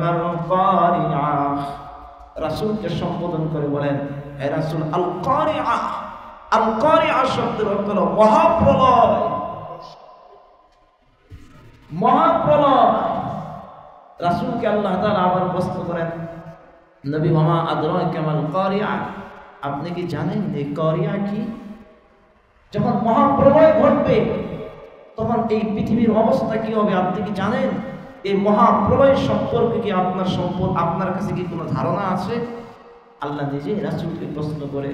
মাল কারিআ, রাসূলকে সম্বোধন করে বলেন, হে রাসূল, আল কারিআ, আল কারিআ শব্দের অর্থ হলো মহাপ্রলয়। মহাপ্রলয়। রাসূলকে আল্লাহ তাআলা আবার প্রশ্ন করেন, নবী, ওয়া আদরাকা মাল কারিআ, আপনি কি জানেন এই কারিআ কি? যখন মহাপ্রলয় ঘটবে তখন এই পৃথিবীর অবস্থা কি হবে আপনি কি জানেন? এই মহাপ্রলয় সম্পর্কে কি আপনার কাছে কি কোনো ধারণা আছে? আল্লাহ নিজে রাসূলকে প্রশ্ন করে,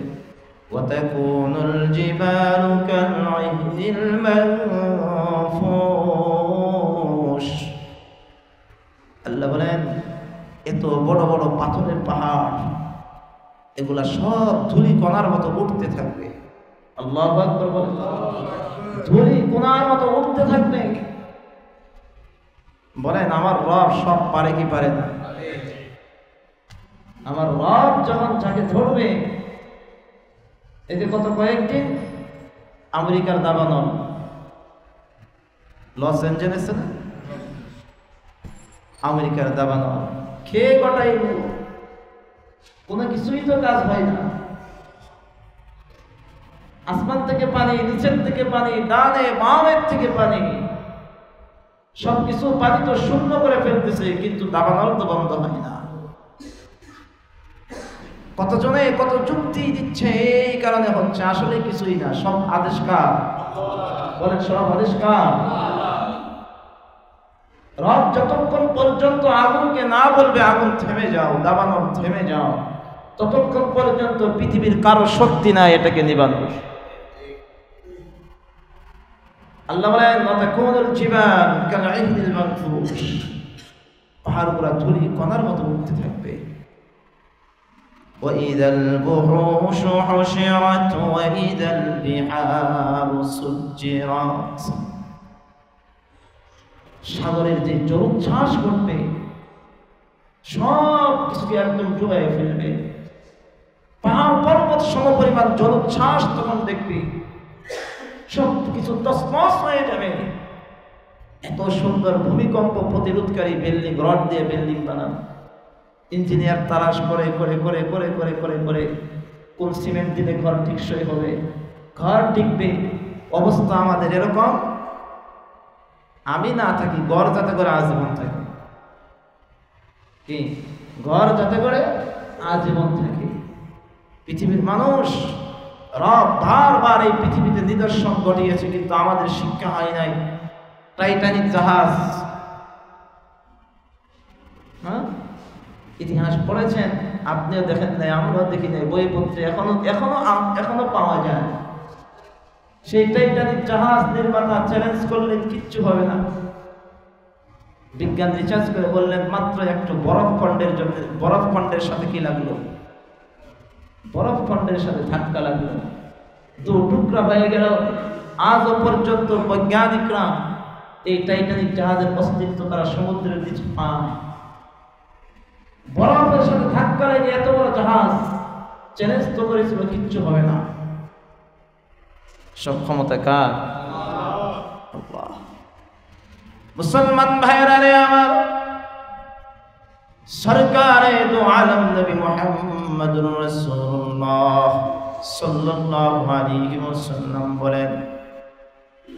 ওয়াতাকুনুল জিবালু কাল'ইহনিল মানফুশ। আল্লাহ বলেন, এত বড় বড় পাথরের পাহাড়, এগুলা সব ধুলি কণার মতো উঠতে থাকবে। আল্লাহু আকবার বলেন। ধুলি কণার মতো উঠতে থাকবে। বলেন, আমার রব সব পারে কি পারে না? আমার রব যখন যাকে ধরবে, এই যে গত কয়েকদিন আমেরিকার দাবানল লস অ্যাঞ্জেলেসে না, আমেরিকার দাবানল খেয়ে গটাই কোনো কিছুই তো কাজ হয় না। আসমান থেকে পানি, নিচের থেকে পানি, ডানে বামের থেকে পানি, সবকিছু পানি তো শূন্য করে ফেলতেছে, কিন্তু দাবানল তো বন্ধ হয় না। কতজনে কত যুক্তি দিচ্ছে, এই কারণে হচ্ছে, আসলে কিছুই না, সব আদেশ কার? বলেন, সব আদেশ কার? রব যতক্ষণ পর্যন্ত আগুনকে না বলবে আগুন থেমে যাও, দাবানল থেমে যাও, ততক্ষণ পর্যন্ত পৃথিবীর কারো শক্তি নাই এটাকে নিবানোর। আল্লাহ বলেন, ওয়াতাকুনুল জিবাল কাল'ইহনিল মানফুশ, পাহাড়গুলো ধুলি কণার মতো উঠতে থাকবে। ওয়াইদাল বুহুশু হুশিরাত ওয়াইদাল বিহারু সুজ্জিরাত, সাগরের যে জলোচ্ছ্বাস ঘটবে সব কিছুকে একদম ডুবাই ফেলবে। পাহাড় পর্বত সমপরিমাণ জলোচ্ছ্বাস তখন দেখবে, সব কিছু তছনছ হয়ে যাবে। এত সুন্দর ভূমিকম্প প্রতিরোধকারী বিল্ডিং, রড দিয়ে বিল্ডিং বানানো, ইঞ্জিনিয়ার তালাশ করে করে করে করে করে করে করে কোন সিমেন্ট দিলে ঘর টিকসই হবে, ঘর টিকবে। অবস্থা আমাদের এরকম, আমি না থাকি, ঘর যাতে করে আজীবন থাকে। কি ঘর যাতে করে আজীবন থাকে। পৃথিবীর মানুষ, রব বারবার এই পৃথিবীতে নিদর্শন ঘটিয়েছে, কিন্তু আমাদের শিক্ষা হয় নাই। টাইটানিক জাহাজ, হ্যাঁ, ইতিহাস পড়েছেন, আপনিও দেখেন নাই, আমরাও দেখি নাই, বইপত্রে এখনো পাওয়া যায়। সেই টাইটানিক জাহাজ নির্মাতা চ্যালেঞ্জ করলেন, কিচ্ছু হবে না। বিজ্ঞান রিসার্চ করে বললেন, মাত্র একটু বরফ খণ্ডের সাথে কি লাগলো? বরফ খণ্ডের সাথে ধাক্কা লাগলো, দু টুকরা হয়ে গেল। আজও পর্যন্ত বৈজ্ঞানিকরা এই টাইটানিক জাহাজের অস্তিত্ব তারা সমুদ্রের নিচে পায়। বরফের সাথে ধাক্কা লেগে এত বড় জাহাজ চ্যালেঞ্জ তো করেছিল, কিচ্ছু হবে না। সব ক্ষমতা কার? আল্লাহ। মুসলমান ভাইরা রে আমার, সরকারে দু আলম নবী মুহাম্মদুর রাসূলুল্লাহ সাল্লাল্লাহু আলাইহি ওয়াসাল্লাম বলেন,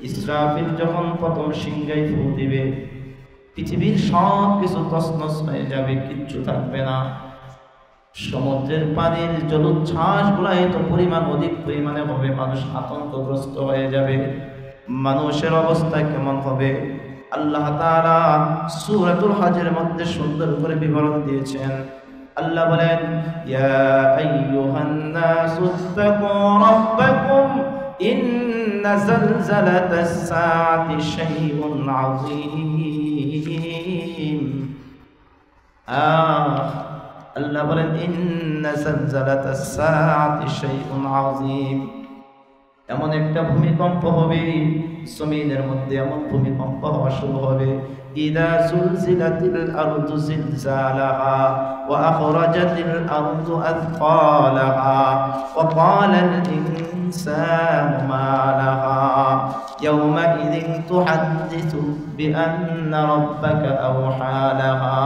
ইসরাফিল যখন প্রথম সিংহায় ফু দিবে, পৃথিবীর সব কিছু তছনছ হয়ে যাবে, কিচ্ছু থাকবে না। সমুদ্রের পানির জলোচ্ছ্বাস গুলা এত পরিমাণ অধিক পরিমাণে হবে, মানুষ আতঙ্কগ্রস্ত হয়ে যাবে। মানুষের অবস্থা কেমন হবে? আল্লাহ তাআলা সূরাতুল হজের মধ্যে সুন্দর করে বিবরণ দিয়েছেন। আল্লাহ বলেন, ইয়া আইয়ুহান নাসু তাকু রাব্বাকুম ইন্না যালজালাতাস সাআতি শাইউন আযীম। আল্লাহ বলেন, ইন্না যালজালাতাস সাআতি শাইউন আযীম, এমন একটা ভূমিকম্প হবে, জমিনের মধ্যে এমন ভূমিকম্প হওয়া শুরু হবে। ইদা জুলজিলাতিল আরদু জিলজালাহা ওয়া আখরাজাতিল আরদু আথকালাহা ওয়া ক্বালাল ইনসানু মা লাহা ইয়াওমাইযিন তুহাদ্দিসু বিআন্না রাব্বাকা আওহা লাহা।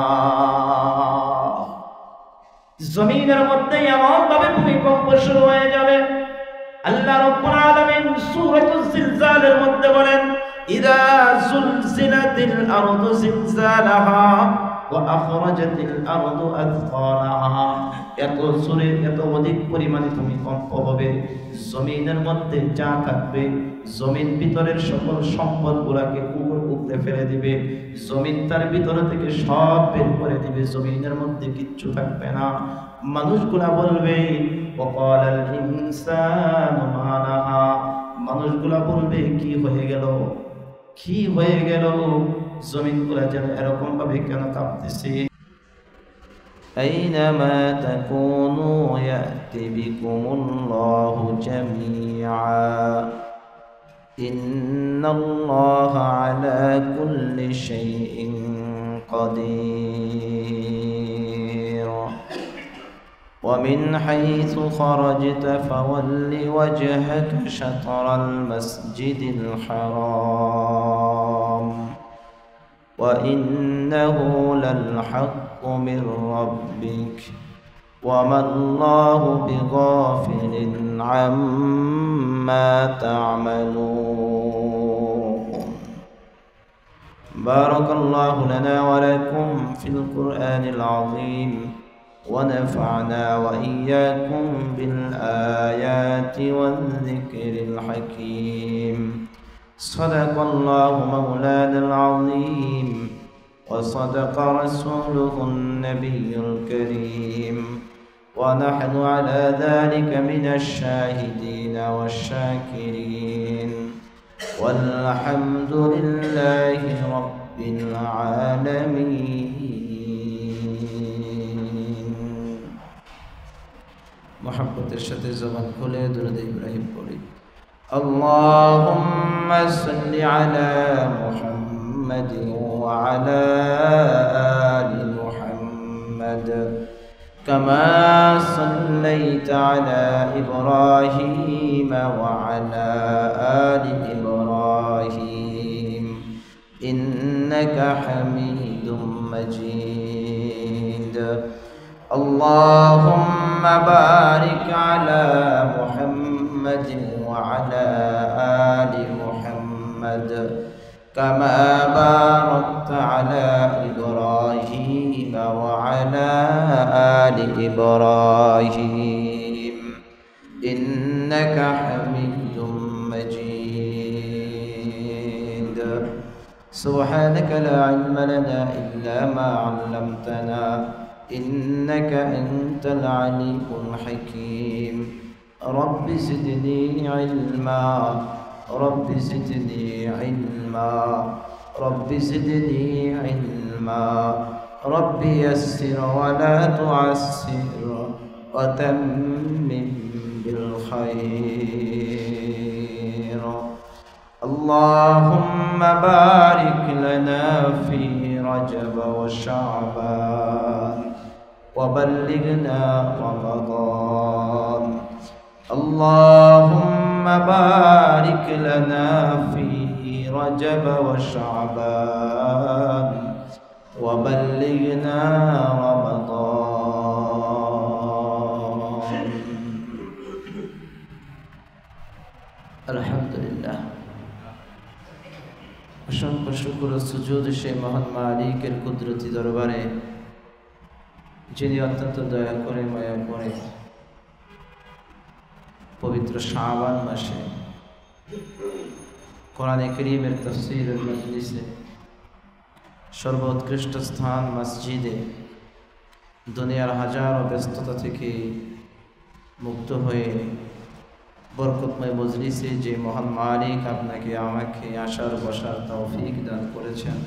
জমিনের মধ্যে এমন ভাবে ভূমিকম্প শুরু হয়ে যাবে। আল্লাহ রাব্বুল আলামিন সূরাতুজ জিলজালের মধ্যে বলেন, ইযা যুলজিলাতিল আরদু জিলজালাহা ওয়া আখরাজাতিল আরদু আথকালাহা। এত জোরে এত অধিক পরিমাণে ভূমিকম্প হবে, জমিনের মধ্যে যা থাকবে, জমিন ভিতরের সকল সম্পদগুলোকে উপরে ফেলে দিবে, জমিন তার ভিতর থেকে সব বের করে দিবে, জমিনের মধ্যে কিচ্ছু থাকবে না। মানুষগুলা বলবে ওয়াকালাল ইনসানু মা লাহা, মানুষগুলা বলবে কি হয়ে গেল, কি হয়ে গেল, জমিনগুলা যেন এরকম ভাবে কেন কাঁপতেছে। أينما تكونوا يأت بكم الله جميعا إن الله على كل شيء قدير ومن حيث خرجت فول وجهك شطر المسجد الحرام وإنه للحق من ربك وما الله بغافل عما تعملون. بارك الله لنا ولكم في القرآن العظيم ونفعنا وإياكم بالآيات والذكر الحكيم. صدق الله مولانا العظيم وصدق رسوله النبي الكريم ونحن على ذلك من الشاهدين والشاكرين والحمد لله رب العالمين. محبة الشتى زمان كله درود إبراهيم قولي. اللهم صل على محمد وعلى آل محمد كما صليت على إبراهيم وعلى آل إبراهيم إنك حميد مجيد. اللهم بارك على محمد وعلى آل محمد كما باركت على إبراهيم وعلى آل إبراهيم إنك حميد مجيد. سبحانك لا علم لنا إلا ما علمتنا إنك أنت العليم الحكيم. رب زدني علما رب زدني علما رب زدني علما رب يسر ولا تعسر وتمم بالخير. اللهم بارك لنا في رجب وشعبان وبلغنا رمضان. اللهم بارك لنا في رجب وشعبان وبلغنا رمضان. الحمد لله. অসংখ্য শুকর ও সুজুদ সেই মহান মালিকের কুদরতি দরবারে, যিনি অত্যন্ত দয়া করে মায়া করে পবিত্র শাবান মাসে কোরআনে কারীমের তাফসীরের মজলিসে সর্বোৎকৃষ্ট স্থান মসজিদে দুনিয়ার হাজারো ব্যস্ততা থেকে মুক্ত হয়ে বরকতময় মজলিসে যে মহান মালিক আপনাকে আমাকে আসার বসার তৌফিক দান করেছেন,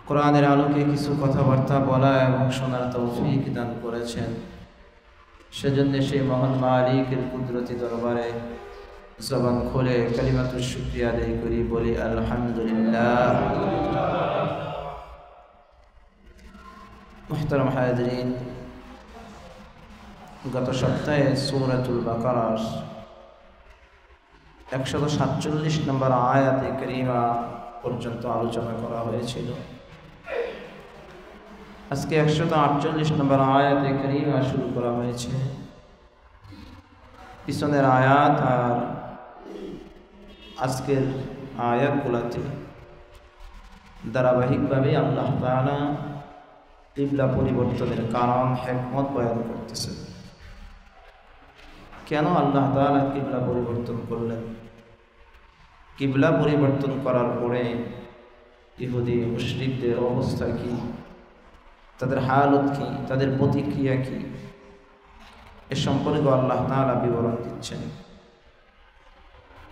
কোরআনের আলোকে কিছু কথাবার্তা বলা এবং শোনার তৌফিক দান করেছেন, সেজন্য সেই মহান মালিকের কুদরতি দরবারে জবান খুলে কালিমাতুশ শুকরিয়া আদায় করি, বলি আলহামদুলিল্লাহ। মুহতারাম হাজিরিন, গত সপ্তাহে সূরাতুল বাকারার 147 নম্বর আয়াতে কারিমা পর্যন্ত আলোচনা করা হয়েছিল। আজকে 148 নম্বর আয়াতে কারিমা শুরু করা হয়েছে। পিছনের আয়াত আর আজকের আয়াতগুলোতে ধারাবাহিকভাবে আল্লাহ তাআলা কিবলা পরিবর্তনের কারণ হিকমত বয়ান করতেছেন। কেন আল্লাহ তাআলা কিবলা পরিবর্তন করলেন? কিবলা পরিবর্তন করার পরে ইহুদি মুশরিকদের অবস্থা কি, তাদের হালত কি, তাদের প্রতিক্রিয়া কি, এ সম্পর্কে আল্লাহ তাআলা বিবরণ দিচ্ছেন।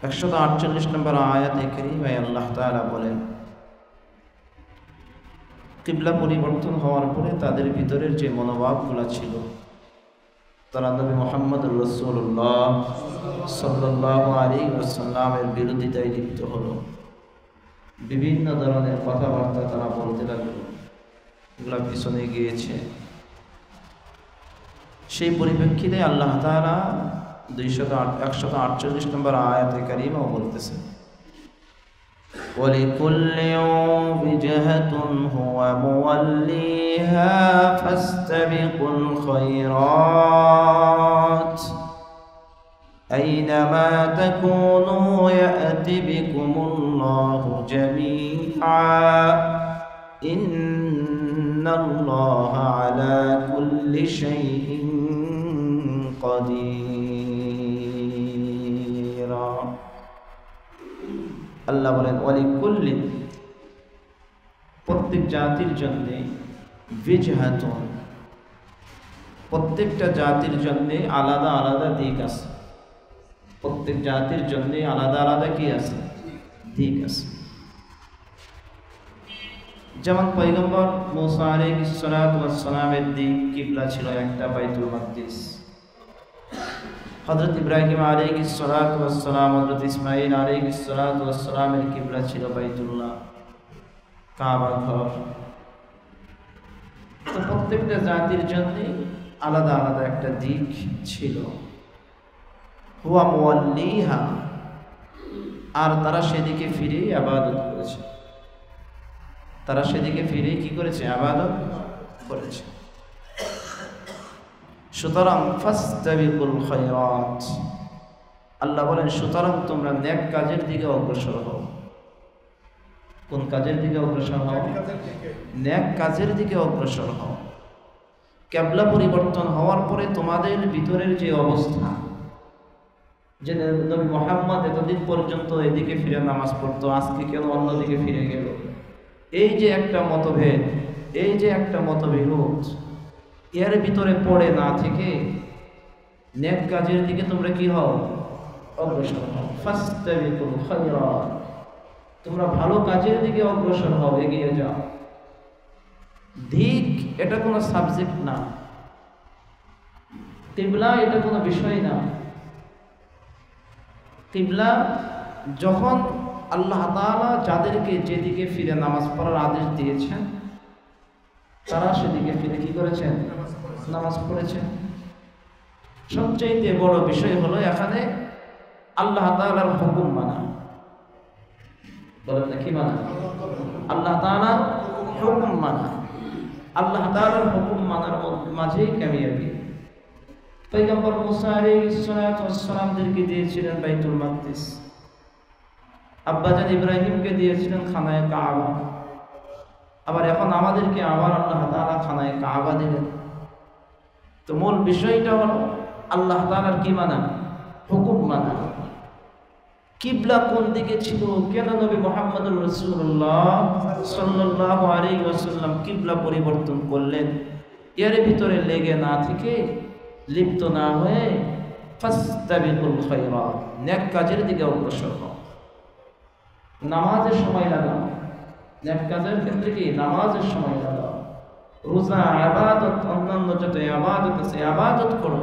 148 নম্বর আয়াতে কারিমায় আল্লাহ তাআলা বলেন, কিবলা পরিবর্তন হওয়ার পরে তাদের ভিতরের যে মনোভাবগুলো ছিল, তারা নবী মুহাম্মদুর রাসূলুল্লাহ সাল্লাল্লাহু আলাইহি ওয়াসাল্লামের বিরোধিতায় লিপ্ত হলো। বিভিন্ন ধরনের কথাবার্তা তারা বলতে লাগলো, এগুলো পিছনে গিয়েছে। সেই পরিপ্রেক্ষিতে আল্লাহ তাআলা 148 নম্বর আয়াতে কারিমাও বলতেছেন, وَلِكُلٍّ وِجْهَةٌ هُوَ مُوَلِّيهَا فَاسْتَبِقُوا الْخَيْرَاتِ أَيْنَمَا تَكُونُوا يَأْتِ بِكُمُ اللَّهُ جَمِيعًا إِنَّ اللَّهَ عَلَى كُلِّ شَيْءٍ قَدِيرٌ। আল্লাহ বলেন ওয়ালিকুল্লিন, প্রত্যেক জাতির জন্য, বিজহাতুন, প্রত্যেকটা জাতির জন্য আলাদা আলাদা দিক আছে। প্রত্যেক জাতির জন্য আলাদা আলাদা কি আছে? দিক আছে। যেমন পয়গম্বর মূসা আলাইহিস সালাতু ওয়াস সালামের দিক কিবলা ছিল একটা বাইতুল মাকদিস। হযরত ইব্রাহিম আলাইহিস সালাতু ওয়াস সালাম, হযরত ইসমাঈল আলাইহিস সালাতু ওয়াস সালামের কিবলা ছিল বাইতুল্লাহ, কাবা ঘর। তো প্রত্যেকটা জাতির জন্য আলাদা আলাদা একটা দিক ছিল। হুয়া মুওয়াল্লিহা, আর তারা সেদিকে ফিরে ইবাদত করেছে। তারা সেদিকে ফিরে কি করেছে? ইবাদত করেছে। সুতরাং ফাস্তাবিকুল খায়রাত, আল্লাহ বলেন সুতরাং তোমরা নেক কাজের দিকে অগ্রসর হও। কোন কাজের দিকে অগ্রসর হও? নেক কাজের দিকে অগ্রসর হও। কিবলা পরিবর্তন হওয়ার পরে তোমাদের ভিতরের যে অবস্থা, যে নবী মুহাম্মদ এতদিন পর্যন্ত এদিকে ফিরে নামাজ পড়তো, আজকে কেন অন্যদিকে ফিরে গেল, এই যে একটা মতভেদ, এই যে একটা মতবিরোধ, এর ভিতরে পড়ে না থেকে নেক কাজের দিকে তোমরা কি হও? অগ্রসর হও। ফাস্তাবিকুল খায়রাত, তোমরা ভালো কাজের দিকে অগ্রসর হও, এগিয়ে যাও। দিক এটা কোনো সাবজেক্ট না, কিবলা এটা কোনো বিষয় না। কিবলা যখন আল্লাহ তাআলা যাদেরকে যেদিকে ফিরে নামাজ পড়ার আদেশ দিয়েছেন, তারা সেদিকে ফিরে কি করেছেন? নামাজ পড়েছেন। সবচেয়ে বড় বিষয় হলো এখানে আল্লাহ তাআলার হুকুম মানা। বলেন না কি মানা? আল্লাহ তাআলার হুকুম মানা। আল্লাহ তাআলার হুকুম মানার মাঝেই কামিয়াবি। পয়গম্বর মূসা আলাইহিস সালাতু ওয়াস সালামদেরকে দিয়েছিলেন বাইতুল মাকদিস, আব্বাজান ইব্রাহিমকে দিয়েছিলেন খানায়ে কাবা। আবার এখন আমাদেরকে আবার আল্লাহ তাআলা খানায়ে কাবা দিলেন। তো মূল বিষয়টা হলো আল্লাহ তাআলার কি মানা? হুকুম মানা। কিবলা কোন দিকে ছিল, কেন নবী মুহাম্মদুর রাসূলুল্লাহ সাল্লাল্লাহু আলাইহি ওয়াসাল্লাম কিবলা পরিবর্তন করলেন, এর ভিতরে লেগে না থেকে, লিপ্ত না হয়ে ফাস্তাবিকুল খায়রাত, নেক কাজের দিকে অগ্রসর হও। নামাজের সময় লাগাও, নেক কাজের ক্ষেত্রে কি নামাজের সময় লাগাও। রোজা, ইবাদত, অন্যান্য যত ইবাদত আছে ইবাদত করো,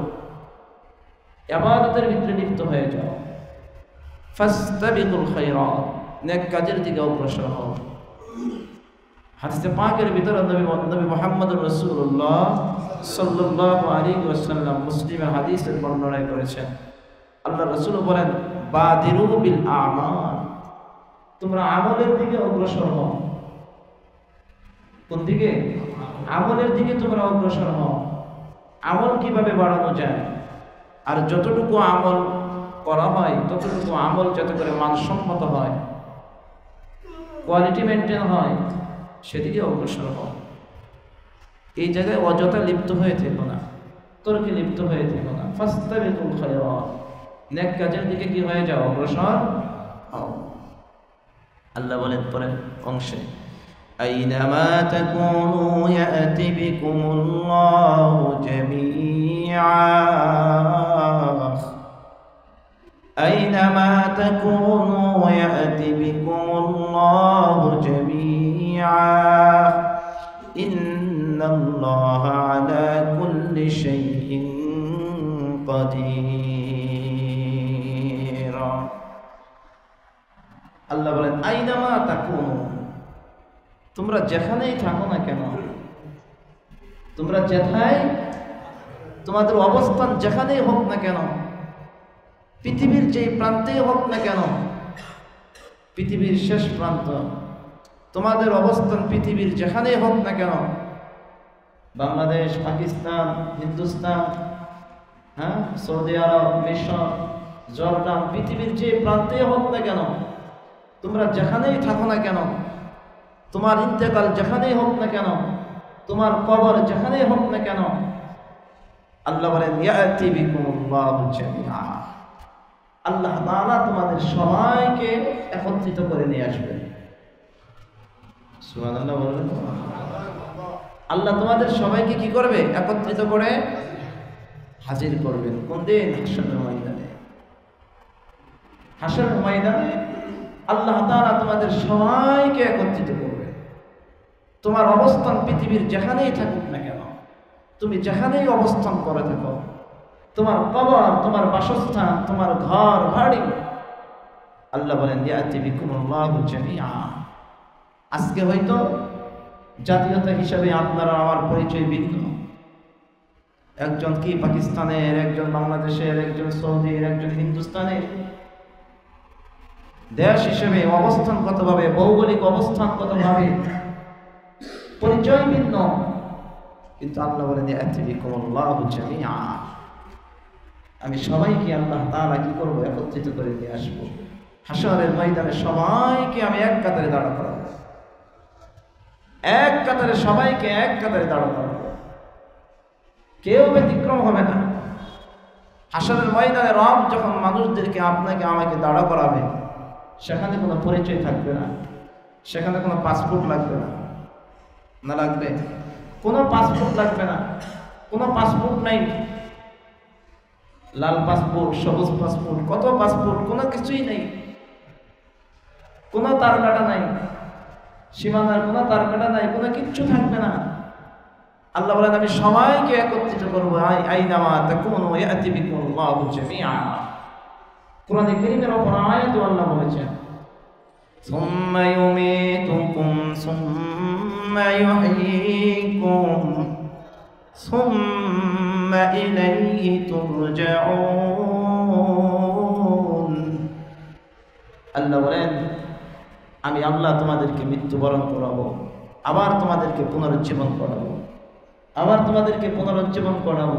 ইবাদতের ভিতরে লিপ্ত হয়ে যাও। ফাস্তাবিকুল খায়রাত, নেক কাজের দিকে অগ্রসর হও। হাদিসে পাকের ভিতরে নবী মুহাম্মদুর রাসূলুল্লাহ সাল্লাল্লাহু আলাইহি ওয়াসাল্লাম মুসলিমের হাদিসের বর্ণনা করেছেন। আল্লাহ রাসূল বলেন, বাদিরু বিল আমাল, তোমরা আমলের দিকে অগ্রসর হও। কোন দিকে? আমলের দিকে তোমরা অগ্রসর হও। আমল কিভাবে বাড়ানো যায়, আর যতটুকু আমল করা হয় ততটুকু আমল যাতে করে মানসম্মত হয়, কোয়ালিটি মেনটেন হয়, সেদিকে অগ্রসর হও। এই জায়গায় অযথা লিপ্ত হয়ে থেকো না, তর্কে লিপ্ত হয়ে থেকো না। ফাস্তাবিকুল খায়রাত, নেক কাজের দিকে কি হয়ে যাও, অগ্রসর হও। আল্লাহ বলেন পরের অংশে, আইনামা তাকুনু ইয়াতি বিকুমুল্লাহু জামিআ, আইনামা তাকুনু ইয়াতি বিকুমুল্লাহু জামিআ, ইন্নাল্লাহা আলা কুল্লি শাইইন কাদির। আল্লাহ বলেন আইনামা তাকুনু, তোমরা যেখানেই থাকো না কেন, তোমরা যেথায় তোমাদের অবস্থান যেখানেই হোক না কেন, পৃথিবীর যেই প্রান্তেই হোক না কেন, পৃথিবীর শেষ প্রান্ত, তোমাদের অবস্থান পৃথিবীর যেখানেই হোক না কেন, বাংলাদেশ, পাকিস্তান, হিন্দুস্তান, হ্যাঁ, সৌদি আরব, মিশর, জর্ডান, পৃথিবীর যে প্রান্তেই হোক না কেন, তোমরা যেখানেই থাকো না কেন, তোমার ইন্তেকাল যেখানেই হোক না কেন, তোমার কবর যেখানেই হোক না কেন, আল্লাহ বলেন ইয়াতি বিকুমুল্লাহু জামিআ, আল্লাহ তাআলা তোমাদের সবাইকে একত্রিত করে নিয়ে আসবেন। সুবহানাল্লাহ বলবেন। আল্লাহ তোমাদের সবাইকে কি করবে, একত্রিত করে হাজির করবেন। কোন দিন? হাশরের ময়দানে। হাশরের ময়দানে আল্লাহ তাআলা তোমাদের সবাইকে একত্রিত করবে। তোমার অবস্থান পৃথিবীর যেখানেই থাকুক না কেন, তুমি যেখানেই অবস্থান করে থাকো, তোমার কবর, তোমার বাসস্থান, তোমার ঘর বাড়ি, আল্লাহ বলেন ইয়াতি বিকুমুল্লাহু জামিআ। আজকে হয়তো জাতীয়তা হিসাবে আপনারা আমার পরিচয় ভিন্ন, একজন কি পাকিস্তানের, একজন বাংলাদেশের, একজন সৌদির, একজন হিন্দুস্তানের। দেশ হিসেবে অবস্থানগতভাবে, ভৌগোলিক অবস্থানগতভাবে পরিচয় ভিন্ন, কিন্তু আল্লাহ বলেন ইয়াতি বিকুমুল্লাহু জামিআ, আমি সবাইকে আল্লাহ তাআলা কি করব, একত্রিত করে নিয়ে আসবো। হাশরের ময়দানে সবাইকে আমি এক কাতারে দাঁড় করাবো, এক কাতারে সবাইকে এক কাতারে দাঁড় করাবো, কেউ ব্যতিক্রম হবে না। হাশরের ময়দানে রব যখন মানুষদেরকে, আপনাকে আমাকে দাঁড় করাবে, সেখানে কোনো পরিচয় থাকবে না, সেখানে কোনো পাসপোর্ট লাগবে না। না লাগবে? কোনো পাসপোর্ট লাগবে না, কোনো পাসপোর্ট নাই, লাল পাসপোর্ট, সবুজ পাসপোর্ট, কত পাসপোর্ট, কোনো কিছুই নেই, কোনো তার কাটা নাই, সীমানার কোনো তার কাটা নাই, কোনো কিচ্ছু থাকবে না। আল্লাহ বলেন আমি সবাইকে একত্রিত করবো। আইনামা তাকুনু ইয়াতি বিকুমুল্লাহু জামিআ। কোরআনে কারীমের উপর আয়াত আল্লাহ বলেছেন সুম্মা ইউমীতুকুম সুম্মা ইউহয়ীকুম সুম্মা ইলাইহি তুরজাউন। আল্লাহ বলেন আমি আল্লাহ তোমাদেরকে মৃত্যুবরণ করাবো, আবার তোমাদেরকে পুনরুজ্জীবন করাবো, আবার তোমাদেরকে পুনরুজ্জীবন করাবো।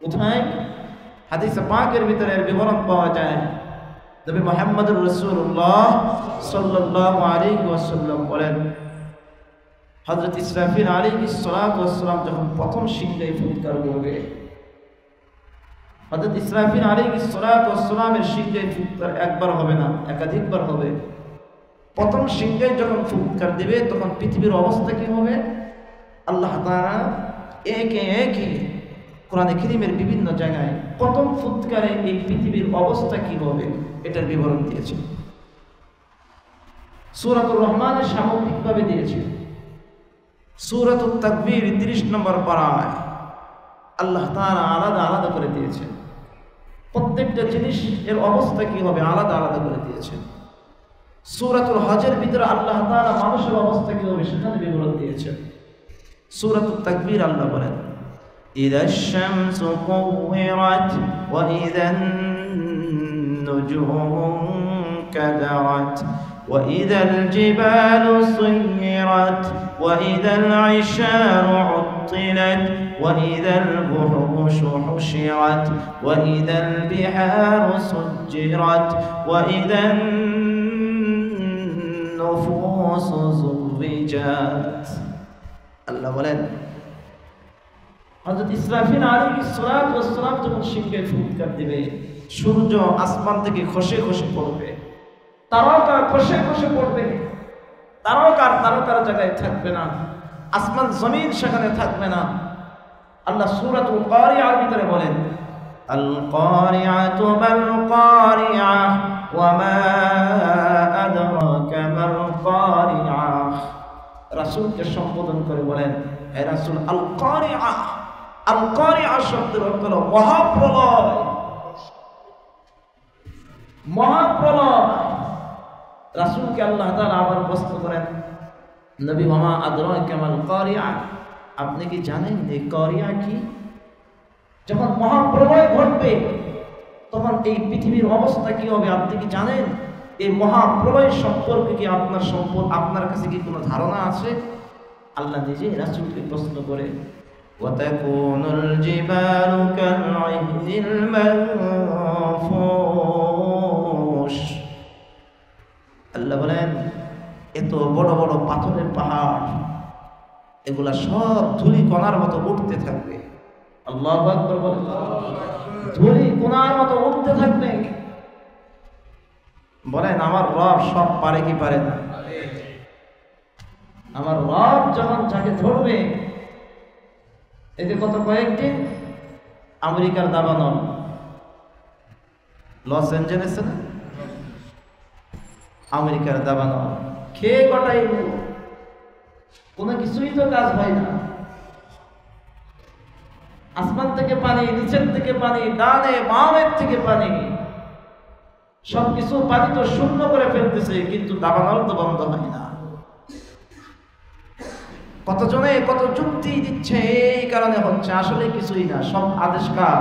কোথায়? হাদিসে পাকের ভিতরে এর বিবরণ পাওয়া যায়। নবী মুহাম্মদুর রাসূলুল্লাহ সাল্লাল্লাহু আলাইহি ওয়াসাল্লাম বলেন, হযরত ইসরাফিল আলাইহিস সালাতু ওয়াস সালাম যখন প্রথম সিংহায় ফুৎকার করবে, হযরত ইসরাফিল আলাইহিস সালাতু ওয়াস সালামের সিংহায় ফুৎকার একবার হবে না, একাধিকবার হবে। প্রথম সিংহায় যখন ফুৎকার দিবে, তখন পৃথিবীর অবস্থা কি হবে? আল্লাহ তাআলা একে একে কোরআনে কারীমের বিভিন্ন জায়গায় প্রথম ফুৎকারে এই পৃথিবীর অবস্থা কি হবে এটার বিবরণ দিয়েছে। সূরাতুর রহমানের সামগ্রিকভাবে দিয়েছে। সূরাতুত তাকবীর 30 নম্বর পারায় আল্লাহ তাআলা আলাদা আলাদা করে দিয়েছেন। প্রত্যেকটা জিনিস এর অবস্থা কি হবে আলাদা আলাদা করে দিয়েছেন। সূরাতুল হজের ভিতরে আল্লাহ তাআলা মানুষের অবস্থা কি হবে সেখানে বিবরণ দিয়েছেন। সূরাতুত তাকবীর আল্লাহ বলেন ইযাশ শামসু কুওয়িরাত ওয়া ইযান নুজুমু কাদারাত وإذا الجبال سيرت وإذا العشار عطلت وإذا الوحوش حشرت وإذا البحار سجرت وإذا النفوس زوجت আল্লাহ বলেন হযরত ইসরাফিল আলাইহিস সালাতু ওয়াস সালাম যখন সিংহে ফুৎকার দিবে সূর্য আসমান থেকে খসে খসে পড়বে তারকা খসে খসে পড়বে তারকার জায়গায় থাকবে না আসমান জমিন সেখানে থাকবে না আল্লাহ সূরাতুল কারিয়ার ভিতরে বলেন আল কারিআতু মাল কারিআ ওয়া মা আদরাকা মাল কারিআ রাসূলকে সম্বোধন করে বলেন হে রাসূল আল কারিআ শব্দের অর্থ হলো মহাপ্রলয় রাসূলকে আল্লাহ তাআলা আবার প্রশ্ন করেন নবী ওয়া মা আদরাকা মাল কারিআ আপনি কি জানেন এই কারিআ কি যখন মহাপ্রলয় ঘটবে তখন এই পৃথিবীর অবস্থা কি হবে আপনি কি জানেন এই মহাপ্রলয় সম্পর্কে কি আপনার কাছে কি কোনো ধারণা আছে আল্লাহ নিজে রাসূলকে প্রশ্ন করে ওয়াতাকুনুল জিবালু কাল'ইনিল মানফুশ আল্লাহ বলেন এত বড় বড় পাথরের পাহাড় এগুলা সব ধুলি কণার মতো উঠতে থাকবে আল্লাহু আকবার বলেন ধুলি কণার মতো উঠতে থাকবে বলেন আমার রব সব পারে কি পারে না আমার রব যখন যাকে ধরবে এই যে গত কয়েকদিন আমেরিকার দাবানল লস অ্যাঞ্জেলেসে না আমেরিকার দাবানল খেয়ে গটাই কোনো কিছুই তো কাজ হয় না আসমান থেকে পানি নিচের থেকে পানি ডানে বামের থেকে পানি সবকিছু পানি তো শূন্য করে ফেলতেছে কিন্তু দাবানল তো বন্ধ হয় না কতজনে কত যুক্তি দিচ্ছে এই কারণে হচ্ছে আসলে কিছুই না সব আদেশ কার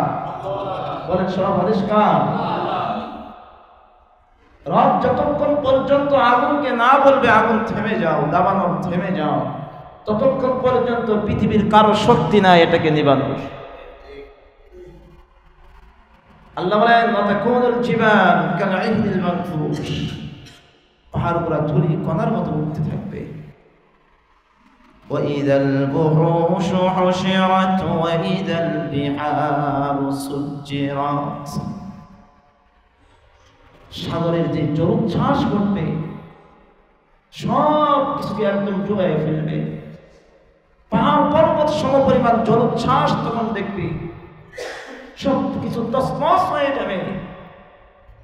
বলেন সব আদেশ কার রব যতক্ষণ পর্যন্ত আগুনকে না বলবে আগুন থেমে যাও দাবানল থেমে যাও ততক্ষণ পর্যন্ত পৃথিবীর কারো শক্তি নাই এটাকে নিবানোর আল্লাহ বলেন ওয়াতাকুনুল জিবাল কাল'ইনিল মানফুশ পাহাড়গুলো ধুলি কণার মতো উঠতে থাকবে وإذا البحوش حشرت وإذا البحار سجرت সাগরের যে জলোচ্ছ্বাস ঘটবে সব কিছুকে একদম ডুবাই ফেলবে পাহাড় পর্বত সমপরিমাণ জলোচ্ছ্বাস তখন দেখবে সব কিছু তছনছ হয়ে যাবে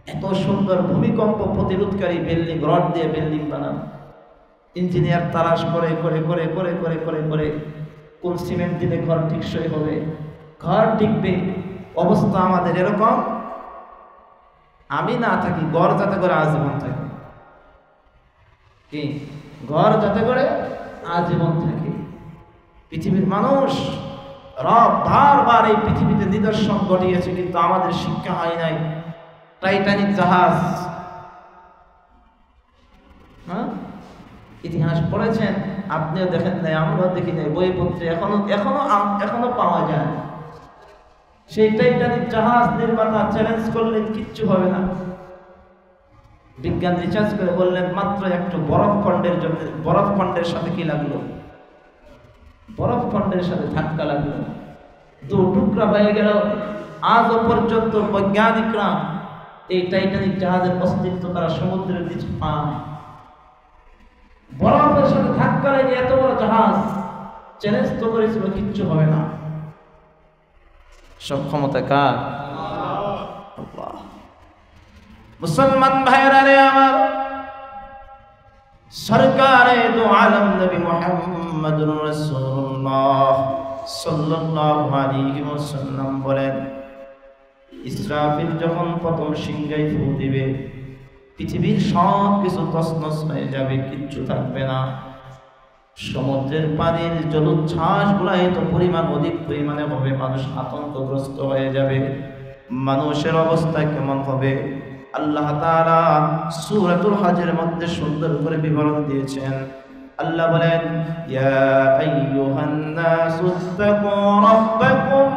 এত সুন্দর ভূমিকম্প প্রতিরোধকারী বিল্ডিং রড দিয়ে বিল্ডিং বানানো ইঞ্জিনিয়ার তালাশ করে করে করে করে করে করে করে কোন সিমেন্ট দিলে ঘর টিকসই হবে ঘর টিকবে অবস্থা আমাদের এরকম আমি না থাকি ঘর যাতে করে আজীবন থাকে কি ঘর যাতে করে আজীবন থাকে পৃথিবীর মানুষ রব বারবার এই পৃথিবীতে নিদর্শন ঘটিয়েছে কিন্তু আমাদের শিক্ষা হয় নাই টাইটানিক জাহাজ হ্যাঁ ইতিহাস পড়েছেন আপনিও দেখেন নাই আমরাও দেখি নাই বইপত্রে এখনো পাওয়া যায় সেই টাইটানিক জাহাজ নির্মাতা চ্যালেঞ্জ করলেন কিচ্ছু হবে না বিজ্ঞান রিসার্চ করে বললেন মাত্র একটু বরফ খণ্ডের সাথে কি লাগলো বরফ খণ্ডের সাথে ধাক্কা লাগলো দু টুকরা হয়ে গেল আজও পর্যন্ত বৈজ্ঞানিকরা এই টাইটানিক জাহাজের অস্তিত্ব তারা সমুদ্রের নিচে পায় বরফের সাথে ধাক্কা লেগে এত বড় জাহাজ চ্যালেঞ্জ তো করেছিল কিচ্ছু হবে না সব ক্ষমতা কার আল্লাহ মুসলমান ভাইরা রে আমার সরকারে দু আলম নবী মুহাম্মদুর রাসূলুল্লাহ সাল্লাল্লাহু আলাইহি ওয়াসাল্লাম বলেন ইসরাফিল যখন প্রথম সিংহায় ফু দিবে পৃথিবীর সব কিছু তছনছ হয়ে যাবে কিচ্ছু থাকবে না সমুদ্রের পানির জলোচ্ছ্বাস গুলা এত পরিমাণ অধিক পরিমাণে হবে মানুষ আতঙ্কগ্রস্ত হয়ে যাবে মানুষের অবস্থা কেমন হবে আল্লাহ তাআলা সূরাতুল হজের মধ্যে সুন্দর করে বিবরণ দিয়েছেন। আল্লাহ বলেন, ইয়া আইয়ুহান নাসু তাকু রাব্বাকুম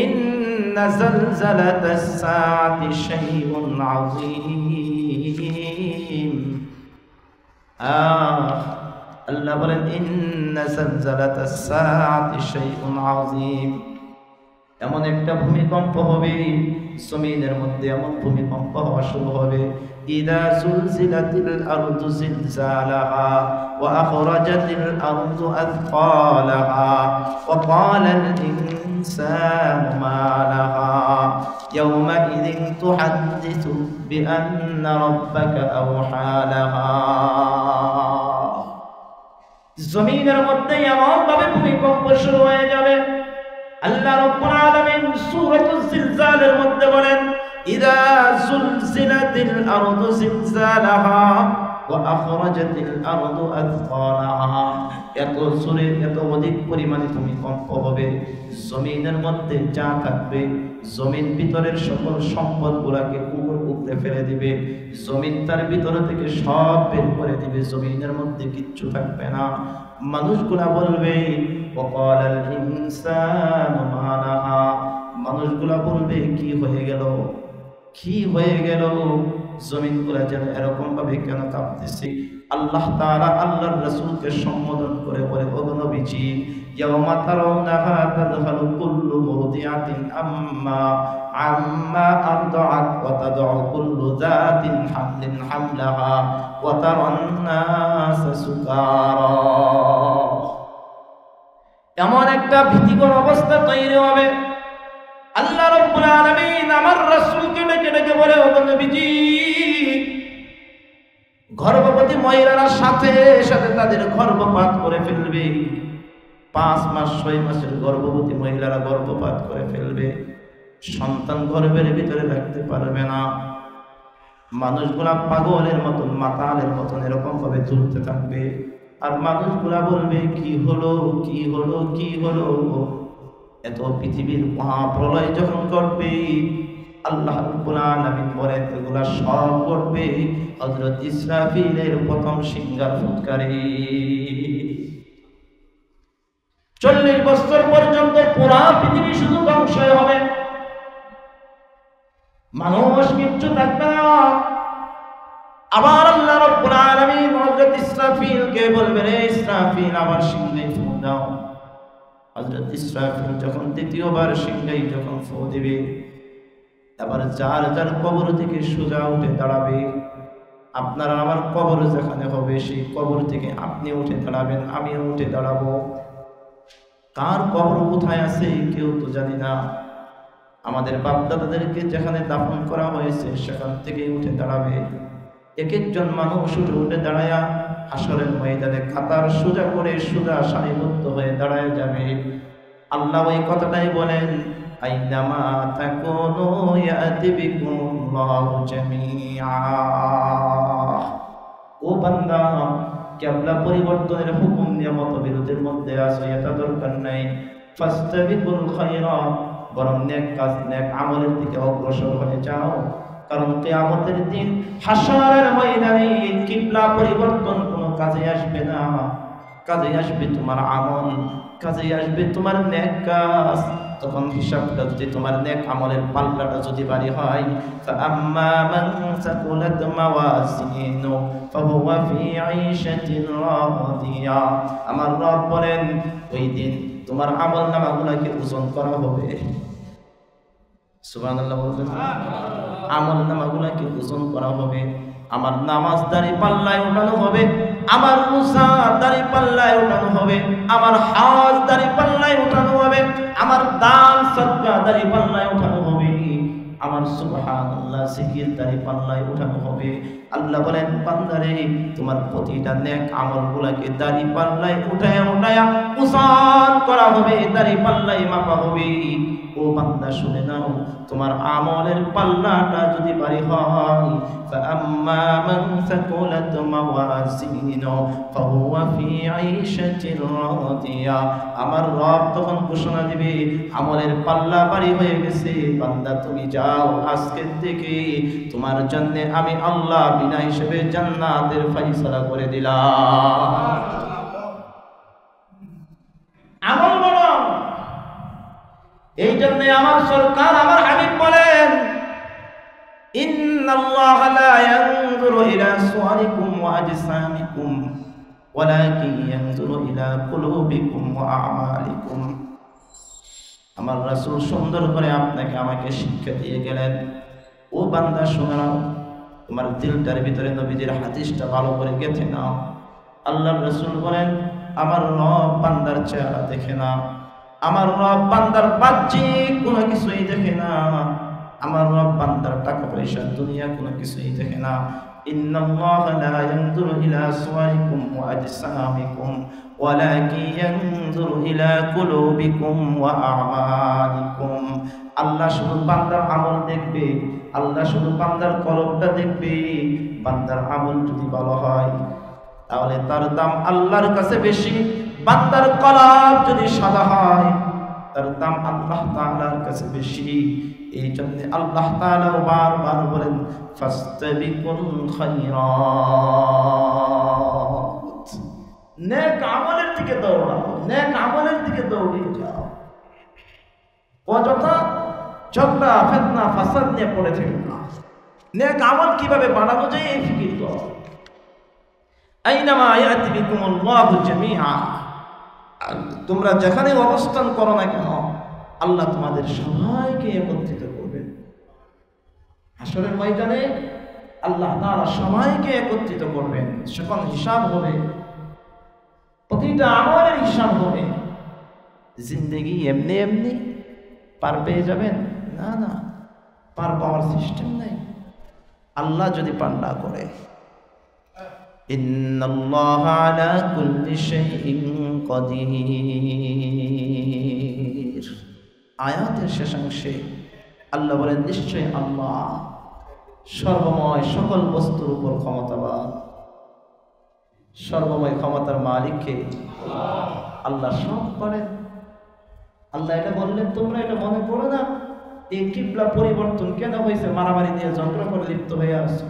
ইন্না যালজালাতাস সাআতি শাইউন আযীম। আল্লাহ বলেন, ইন্না যালজালাতাস সাআতি শাইউন আযীম। এমন একটা ভূমিকম্প হবে, জমিনের মধ্যে এমন ভূমিকম্প হওয়া শুরু হবে। ইদা সুলজিলাতিল আরদু জিলজালাহা ওয়া আখরাজাতিল আরদু আথকালাহা ওয়া ক্বালাল ইনসানু মা লাহা ইয়াওমাইযিন তুহাদ্দিসু বিআন্না রাব্বাকা আওহা লাহা। জমিনের মধ্যে এমন ভাবে ভূমিকম্প শুরু হয়ে যাবে। আল্লাহ রাব্বুল আলামিন সূরাতুল জিলজালের মধ্যে বলেন, ইযা যুলজিলাতিল আরদু জিলজালাহা ওয়া আখরাজাতিল আরদু আথকালাহা। এত জোরে এত অধিক পরিমাণে ভূমিকম্প হবে, জমিনের মধ্যে যা থাকবে, জমিন ভিতরের সকল সম্পদগুলোকে উপরে ফেলে দিবে, জমিন তার ভিতর থেকে সব বের করে দিবে, জমিনের মধ্যে কিচ্ছু থাকবে না। মানুষগুলা বলবে, ওয়াকালাল ইনসানু মা লাহা। মানুষগুলা বলবে, কি হয়ে গেল, কি হয়ে গেল, জমিনগুলা যেন এরকম ভাবে কেন কাঁপতেছে। আল্লাহ তাআলা আল্লাহর রাসূলকে সম্বোধন করে বলে, ও নবীজি, ইয়াওমা তারাউনাহা তাযহালু কুল্লু মুরদিআতিন আম্মা আরদাআত ওয়া তাদউ কুল্লু যাতিন হামলিন হামলাহা ওয়া তারান নাসা সুকারা। এমন একটা ভীতিকর অবস্থা তৈরি হবে। আল্লাহ রাব্বুল আলামিন আমার রাসূলকে ডেকে ডেকে বলে, ও নবীজি, গর্ভবতী মহিলারা সাথে সাথে তাদের গর্ভপাত করে ফেলবে। 5 মাস 6 মাসের গর্ভবতী মহিলারা গর্ভপাত করে ফেলবে, সন্তান গর্ভের ভিতরে রাখতে পারবে না। মানুষগুলা পাগলের মতন, মাতালের মতন এরকম ভাবে চলতে থাকবে। আর মানুষগুলা বলবে, কি হলো, কি হলো, কি হলো। এত পৃথিবীর মহাপ্রলয় যখন ঘটবে, আল্লাহ রাব্বুল আলামিন বলেন, এগুলা সব ঘটবে হযরত ইসরাফিলের প্রথম সিংহার ফুৎকারে। 40 বছর পর্যন্ত পুরা পৃথিবী শুধু ধ্বংস হবে, মানুষ কিচ্ছু থাকবে না। আবার আল্লাহ রাব্বুল আলামিন হযরত ইসরাফিলকে বলবেন, রে ইসরাফিল, আবার সিংহে ফু দাও। হযরত ইসরাফিল যখন দ্বিতীয়বার সিংহে যখন ফু দিবে, আবার যার যার কবর থেকে সোজা উঠে দাঁড়াবে। আপনার আমার কবর যেখানে হবে, সেই কবর থেকে আপনি উঠে দাঁড়াবেন, আমিও উঠে দাঁড়াবো। কার কবর কোথায় আছে কেউ তো জানি না। আমাদের বাপ-দাদাদেরকে যেখানে দাফন করা হয়েছে সেখান থেকে উঠে দাঁড়াবে। এক একজন মানুষ উঠে উঠে দাঁড়ায়া হাসরের ময়দানে কাতার সোজা করে সোজা সারিবদ্ধ হয়ে দাঁড়ায় যাবে। আল্লাহ ওই কথাটাই বলেন, আইনামা তাকুনু ইয়াতি বিকুমুল্লাহু জামিআ। ও বান্দা, কিবলা পরিবর্তনের হুকুম নিয়ে মতবিরোধের মধ্যে আছো, এটা দরকার নাই। ফাস্তাবিকুল খায়রাত, বরং নেক কাজ, নেক আমলের দিকে অগ্রসর হয়ে যাও। কারণ কিয়ামতের দিন হাসরের ময়দানে কিবলা পরিবর্তন কোনো কাজে আসবে না। কাজে আসবে তোমার আমল, কাজে আসবে তোমার নেক কাজ। তখন হিসাবটা যদি তোমার নেক আমলের পাল্লাটা যদি ভারী হয়, ফাআম্মা মান সাকুলাত মাওয়াজিনু ফাহুয়া ফি আইশাতিন রাদিয়া। আমার রব বলেন, ওই দিন তোমার আমল নামাগুলোকে ওজন করা হবে। সুবহানাল্লাহ বলবেন। আমল নামাগুলোকে ওজন করা হবে। আমার নামাজ দাঁড়ি পাল্লায় উঠানো হবে, আমার রোজা দাঁড়ি পাল্লায় উঠানো হবে, আমার হজ দাঁড়ি পাল্লায় উঠানো হবে, আমার দান সদকা দাঁড়ি পাল্লায় উঠানো হবে, আমার সুবহানাল্লাহ জিকির দাঁড়ি পাল্লায় উঠানো হবে। আল্লাহ বলেন, বান্দারে, তোমার প্রতিটা নেক আমলগুলোকে দাঁড়ি পাল্লায় উঠায়া উঠায়া ওজন করা হবে, দাড়ি পাল্লাই মাপা হবে। ও বান্দা শুনে নাও, তোমার আমলের পাল্লাটা যদি ভারী হয়, فأما من ثقلت موازينه فهو في عيشة راضية, আমার রব তখন ঘোষণা দিবে আমলের পাল্লা ভারী হয়ে গেছে, বান্দা তুমি যাও, আজকের থেকে তোমার জন্য আমি আল্লাহ বিনা হিসেবে জান্নাতের ফয়সালা করে দিলাম। আমল বড়, এই জন্য আমার সরকার আমার হাবিব বলেন, ইন্নাল্লাহা লা ইয়ানজুরু ইলা সুওয়ারিকুম ওয়া আজসামিকুম ওয়ালাকিন ইয়ানজুরু ইলা কুলুবিকুম ওয়া আমালিকুম। আমার রাসূল সুন্দর করে আপনাকে আমাকে শিক্ষা দিয়ে গেলেন, ও বান্দা শুনে নাও, তোমার দিলটার ভিতরে নবীজির হাদিসটা ভালো করে গেঁথে নাও। আল্লাহর রাসূল বলেন, আমার রব বান্দার চেহারা দেখে না, আমার রব বান্দার বাহ্যিক কোনো কিছুই দেখে না, আমার রব বান্দার টাকা পয়সা দুনিয়া কোনো কিছুই দেখে না। ইন্নাল্লাহা লা ইয়ানজুরু ইলা সুওয়ারিকুম ওয়া আজসামিকুম ওয়ালাকিন ইয়ানজুরু ইলা কুলুবিকুম ওয়া আমালিকুম। আল্লাহ শুধু বান্দার আমল দেখবে, আল্লাহ শুধু বান্দার কলবটা দেখবে। বান্দার আমল যদি ভালো হয় তাহলে তার দাম আল্লাহর কাছে বেশি, বান্দার কলব যদি সাদা হয় তার দাম আল্লাহ তাআলার কাছে বেশি। এই জন্য আল্লাহ তাআলা বারবার বলেন, ফাস্তাবিকুল খায়রাত, নেক আমলের দিকে দৌড়াও, নেক আমলের দিকে দৌড়িয়ে যাও। অযথা ঝগড়া ফিতনা ফাসাদ নিয়ে পড়ে থেকো না, নেক আমল কিভাবে বাড়ানো যায় এই ফিকির করো। আইনামা ইয়াতি বিকুমুল্লাহু জামিআ, তোমরা যেখানে অবস্থান করো না কেন আল্লাহ তোমাদের সবাইকে একত্রিত করবেন। হাসরের ময়দানে আল্লাহ তাআলা সবাইকে একত্রিত করবেন, সেখানে হিসাব হবে, প্রতিটা আমলের হিসাব হবে। জিন্দেগি এমনি এমনি পার পেয়ে যাবেন না, না, পার পাওয়ার সিস্টেম নেই। আল্লাহ যদি পার না করে, ইন্নাল্লাহা আলা কুল্লি শাইইন কাদির, আয়াতের শেষাংশে আল্লাহ বলেন, নিশ্চয় আল্লাহ সর্বময় সকল বস্তুর উপর ক্ষমতাবান। সর্বময় ক্ষমতার মালিককে আল্লাহ সব করেন। আল্লাহ এটা বললেন, তোমরা এটা মনে করো না এই কিবলা পরিবর্তন কেন হয়েছে, মারামারি দিয়ে ঝগড়া করে লিপ্ত হয়ে আসছে।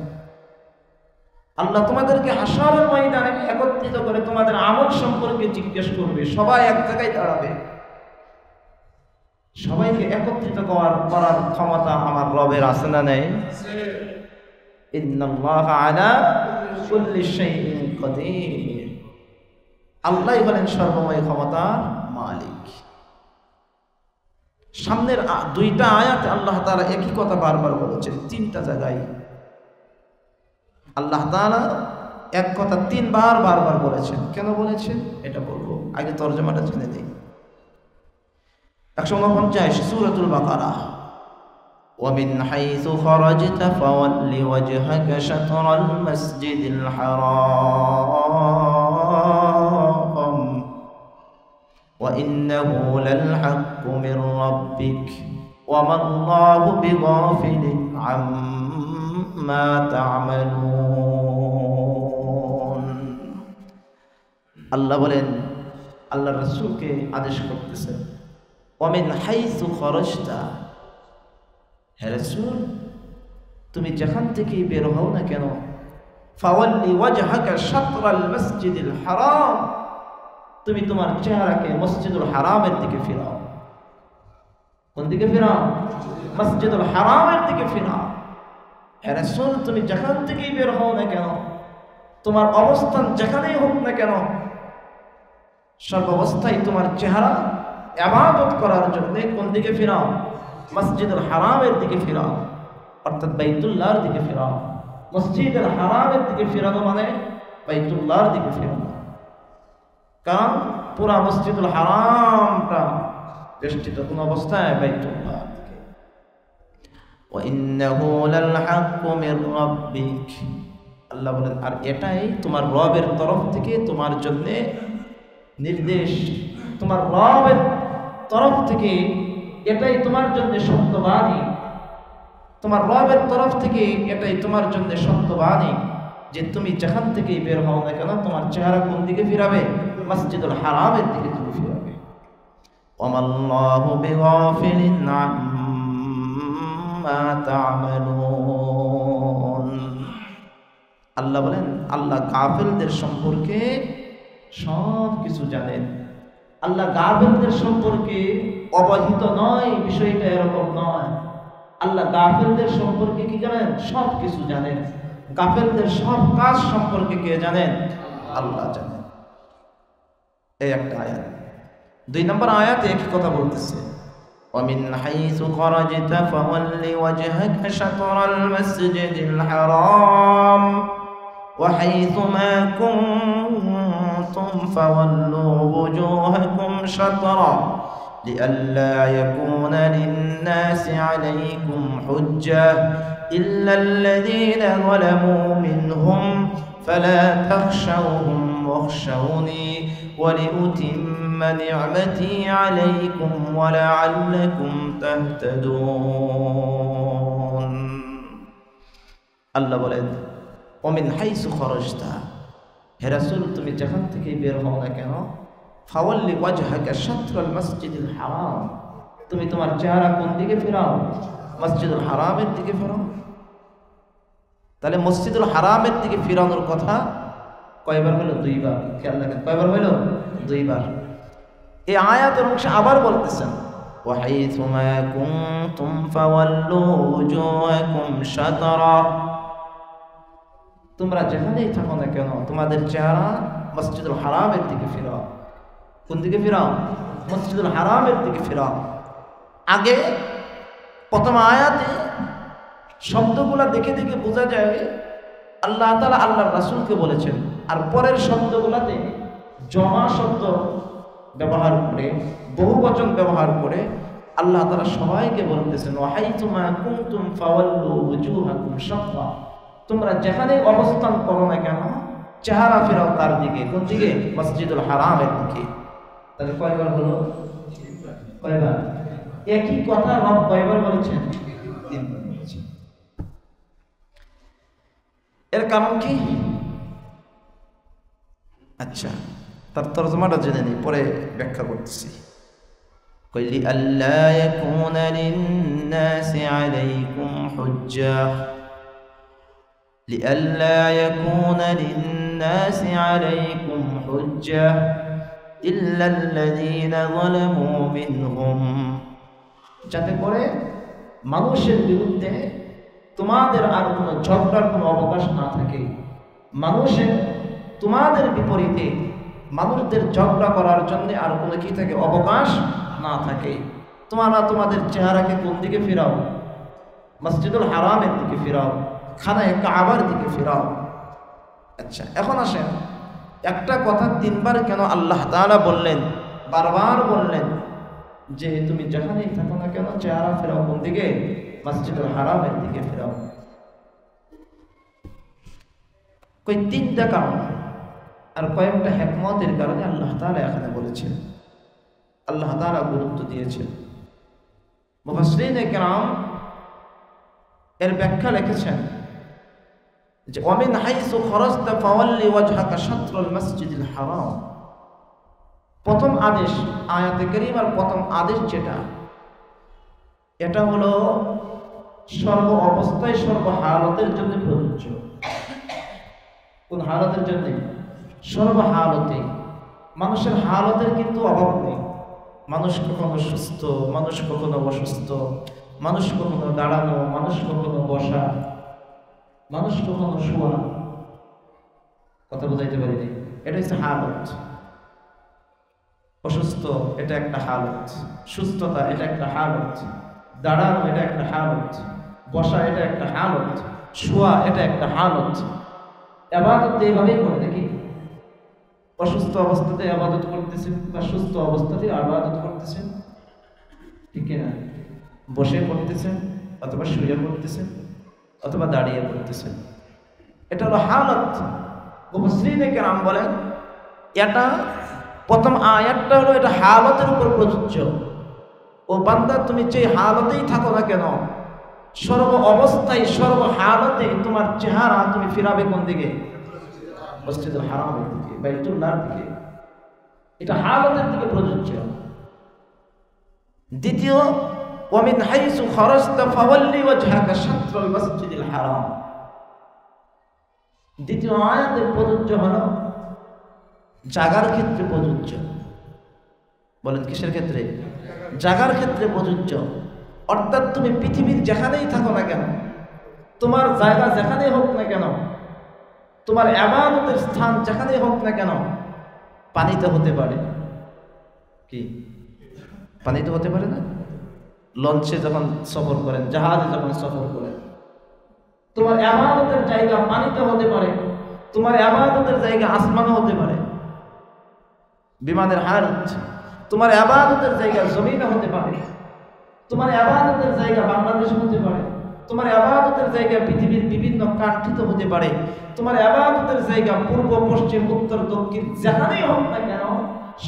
আল্লাহ তোমাদেরকে হাসরের ময়দানে একত্রিত করে তোমাদের আমল সম্পর্কে জিজ্ঞেস করবে। সবাই এক জায়গায় দাঁড়াবে, সবাইকে একত্রিত করার ক্ষমতা আমার রবের আছে না নেই? ইন্নাল্লাহা আলা কুল্লি শাইইন কাদির, আল্লাহ হলেন সর্বময় ক্ষমতার মালিক। সামনের দুইটা আয়াতে আল্লাহ তাআলা একই কথা বারবার বলেছেন, তিনটা জায়গায় আল্লাহ তাআলা এক কথা তিনবার বারবার বলেছেন। কেন বলেছেন এটা বলবো, আগে তরজমাটা জেনে দিই। 149 সূরাতুল বাকারা, ومن حيث خرجت فول وجهك شطر المسجد الحرام وإنه للحق من ربك وما الله بغافل عما تعملون। আল্লাহ বলেন, আল্লাহ রাসূলকে আদেশ করতেছেন, ومن حيث خرجت, হে রাসূল তুমি যেখান থেকেই বের হও না কেন, ফাওয়াল্লি ওয়াজহাকা শাতরাল মসজিদিল হারাম, তুমি তোমার চেহারাকে মসজিদুল হারামের দিকে ফিরাও। কোন দিকে ফিরাও? মসজিদুল হারামের দিকে ফিরাও। হে রাসূল তুমি যেখান থেকেই বের হও না কেন, তোমার অবস্থান যেখানেই হোক না কেন, সর্বাবস্থায় তোমার চেহারা ইবাদত করার জন্য কোন দিকে ফিরাও? মসজিদুল হারামের দিকে ফিরাও, অর্থাৎ বাইতুল্লাহর দিকে ফিরাও। মসজিদুল হারামের দিকে ফিরানো মানে বাইতুল্লাহর দিকে ফিরানো, কারণ পুরা মসজিদুল হারামটা বেষ্টিত কোন অবস্থায়? বাইতুল্লাহ দিকে। ওয়া ইন্নাহু লাল হাক্কু মির রাব্বিক, আল্লাহ বলেন আর এটাই তোমার রবের তরফ থেকে তোমার জন্য নির্দেশ তোমার রবের তরফ থেকে, এটাই তোমার জন্য সত্যবাণী। তোমার রবের তরফ থেকে এটাই তোমার জন্য সত্যবাণী যে তুমি যেখান থেকে বের হও না কেন তোমার চেহারা কোন দিকে ফিরাবে? মসজিদুল হারামের দিকে তুমি ফিরাবে। ওয়ামাল্লাহু বিগাফিলিন আম্মা তা'মালুন। আল্লাহ বলেন, আল্লাহ গাফিলদের সম্পর্কে সব কিছু জানেন। আল্লাহ গাফিলদের সম্পর্কে অবহিত নয়, বিষয়টা এরকম নয়। আল্লাহ গাফিলদের সম্পর্কে কি জানেন? সব কিছু জানেন। গাফিলদের সব কাজ সম্পর্কে কে জানেন? আল্লাহ জানেন। এই একটা আয়াত। 2 নম্বর আয়াতে একই কথা বলতেছে, ومن حيث خرجت فول وجهك شطر المسجد الحرام وحيث ما كنتم فولوا وجوهكم شطرا لئلا يكون للناس عليكم حجة إلا الذين ظلموا منهم فلا تخشوهم واخشوني ولأتم نعمتي عليكم ولعلكم تهتدون। আল্লাহ বলেন, ومن حيث خرجت، হে রাসূল তুমি যেখান থেকে বের হও না কেন, ফাওয়াল্লি ওয়াজহাকা শাতরাল মাসজিদিল হারাম, তুমি তোমার চেহারা কোন দিকে ফেরাও? মসজিদুল হারামের দিকে ফেরাও। তাহলে মসজিদুল হারামের দিকে ফিরানোর কথা কয়বার হলো? 2 বার। খেয়াল রাখেন, কয়বার হলো? 2 বার। এই আয়াতের অংশে আবার বলতেছেন, ওয়াহাইথু মা কুনতুম ফাওয়াল্লু ওয়াজুহাকুম শাতরা, তোমরা যেখানেই থাকো না কেন তোমাদের চেহারা মসজিদুল হারামের দিকে ফিরাও। কোন দিকে ফিরাও? মসজিদুল হারামের দিকে ফিরাও। আগে প্রথম আয়াতে শব্দগুলা দেখে দেখে বোঝা যায় আল্লাহ তাআলা আল্লাহর রাসূলকে বলেছেন, আর পরের শব্দগুলাতে জমা শব্দ ব্যবহার করে, বহুবচন ব্যবহার করে আল্লাহ তাআলা সবাইকে বলতেছেন, ওয়াহাইতু মা কুনতুম ফাওয়াল্লু ওয়াজুহাকুম শাতরা, তোমরা যেখানে অবস্থান করো না কেন চেহারা ফেরাও তার দিকে। কোন দিকে? মসজিদুল হারামের দিকে। তাহলে কয়বার হলো? কয়বার? একই কথা রব কয়বার বলেছেন? 3 বার বলেছেন। এর কারণ কি? আচ্ছা, তার তরজমাটা জেনে নিই, পরে ব্যাখ্যা করতেছি। কইলি আল্লা ইয়াকুনা লিন-নাসি আলাইকুম হুজ্জাহ, লিআল্লা ইয়াকুনা লিন-নাসি আলাইকুম হুজ্জাহ ইল্লাল্লাযীনা যালামু মিনহুম, যাতে করে মানুষের বিরুদ্ধে তোমাদের আর কোনো ঝগড়ার কোনো অবকাশ না থাকে। মানুষের তোমাদের বিপরীতে মানুষদের ঝগড়া করার জন্য আর কোনো কি থাকে? অবকাশ না থাকে। তোমরা তোমাদের চেহারাকে কোন দিকে ফিরাও? মসজিদুল হারামের দিকে ফিরাও, খানায়ে কাবার দিকে ফিরাও। আচ্ছা, এখন আসেন, একটা কথা 3 বার কেন আল্লাহ তাআলা বললেন, বারবার বললেন যে তুমি যেখানেই থাকো না কেন চেহারা ফেরাও কোন দিকে? মসজিদুল হারামের দিকে ফেরাও। কই 3টা কারণ আর কয়েকটা হিকমতের কারণে আল্লাহ তাআলা এখানে বলেছেন, আল্লাহ তাআলা গুরুত্ব দিয়েছেন। মুফাসসিরিনে কেরাম এর ব্যাখ্যা লিখেছেন যে ওয়ামিন হাইসু খরাজতা ফাওয়াল্লি ওয়াজহাকা শাতরাল মাসজিদিল হারাম, প্রথম আদেশ আয়াতে কারীমার প্রথম আদেশ যেটা, এটা হলো সর্ব অবস্থায় সর্ব হালতের জন্য প্রযোজ্য। কোন হালতের জন্য? সর্ব হালতে। মানুষের হালতের কিন্তু অভাব নেই। মানুষ কখনো সুস্থ, মানুষ কখনো অসুস্থ, মানুষ কখনো দাঁড়ানো, মানুষ কখনো বসা, মানুষ কখনো শোয়া। কথা বোঝাইতে পারিনি? এটা হচ্ছে হালত। অসুস্থ এটা একটা হালত, সুস্থতা এটা একটা হালত, দাঁড়ানো এটা একটা হালত, বসা এটা একটা হালত, শোয়া এটা একটা হালত। ইবাদত এইভাবেই করে দেখি, অসুস্থ অবস্থাতে ইবাদত করতেছেন বা সুস্থ অবস্থাতে ইবাদত করতেছেন, ঠিক না? বসে করতেছেন অথবা শুয়ে করতেছেন অথবা দাঁড়িয়ে করতেছেন, এটা হলো হালত। মুফাসসিরিনে কেরাম বলেন এটা প্রথম আয়াতটা হলো এটা হালতের উপর প্রযোজ্য। ও বান্দা, তুমি যে হালতেই থাকো না কেন, সর্ব অবস্থায় সর্ব হালতে তোমার চেহারা তুমি ফিরাবে কোন দিকে? মসজিদুল হারামের দিকে, বাইতুল্লাহর দিকে। এটা হালতের দিকে প্রযোজ্য। দ্বিতীয়, ওয়ামিন হাইসু খরজতা ফাওয়াল্লি ওয়াজহাকা শাতরাল মসজিদিল হারাম। দ্বিতীয় আয়াতের প্রযোজ্য হলো জাগার ক্ষেত্রে প্রযোজ্য। বলেন কিসের ক্ষেত্রে? জাগার ক্ষেত্রে প্রযোজ্য। অর্থাৎ তুমি পৃথিবীর যেখানেই থাকো না কেন, তোমার জায়গা যেখানেই হোক না কেন, তোমার ইবাদতের স্থান যেখানেই হোক না কেন, পানিতে হতে পারে। কি পানিতে হতে পারে না? লঞ্চে যখন সফর করেন, জাহাজে যখন সফর করেন, তোমার ইবাদতের জায়গা পানিতে হতে পারে, তোমার ইবাদতের জায়গা আসমানে হতে পারে। বিমানের হালত, তোমার ইবাদতের জায়গা জমিনে হতে পারে, তোমার ইবাদতের জায়গা বাংলাদেশ হতে পারে, তোমার ইবাদতের জায়গা পৃথিবীর বিভিন্ন কান্ট্রিতে হতে পারে, তোমার ইবাদতের জায়গা পূর্ব পশ্চিম উত্তর দক্ষিণ যেখানেই হোক না কেন,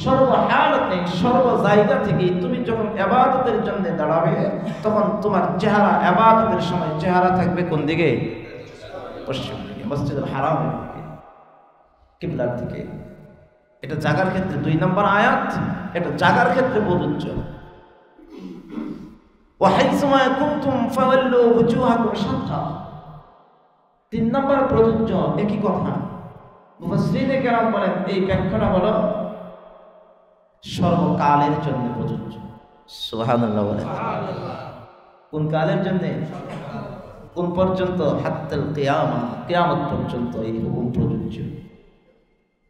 সর্ব হালতে সর্ব জায়গা থেকে তুমি যখন ইবাদতের জন্য দাঁড়াবে, তখন তোমার চেহারা ইবাদতের সময় চেহারা থাকবে কোন দিকে? পশ্চিম দিকে, মসজিদুল হারামের দিকে, কিবলার দিকে। এটা জাগার ক্ষেত্রে 2 নম্বর আয়াত, এটা জাগার ক্ষেত্রে প্রযোজ্য। ওয়াহাইসুমা কুনতুম ফাওয়াল্লু ওজুহাকুম শাতরা। 3 নম্বর প্রযোজ্য একই কথা। মুফাসসিরিনে কেরাম বলেন এই ব্যাখ্যাটা হলো সর্বকালের জন্য প্রযোজ্য। সুবহানাল্লাহ বলেন। কোন কালের জন্য? কোন পর্যন্ত? হাত্তাল কিয়ামা, কিয়ামত পর্যন্ত এই হুকুম প্রযোজ্য।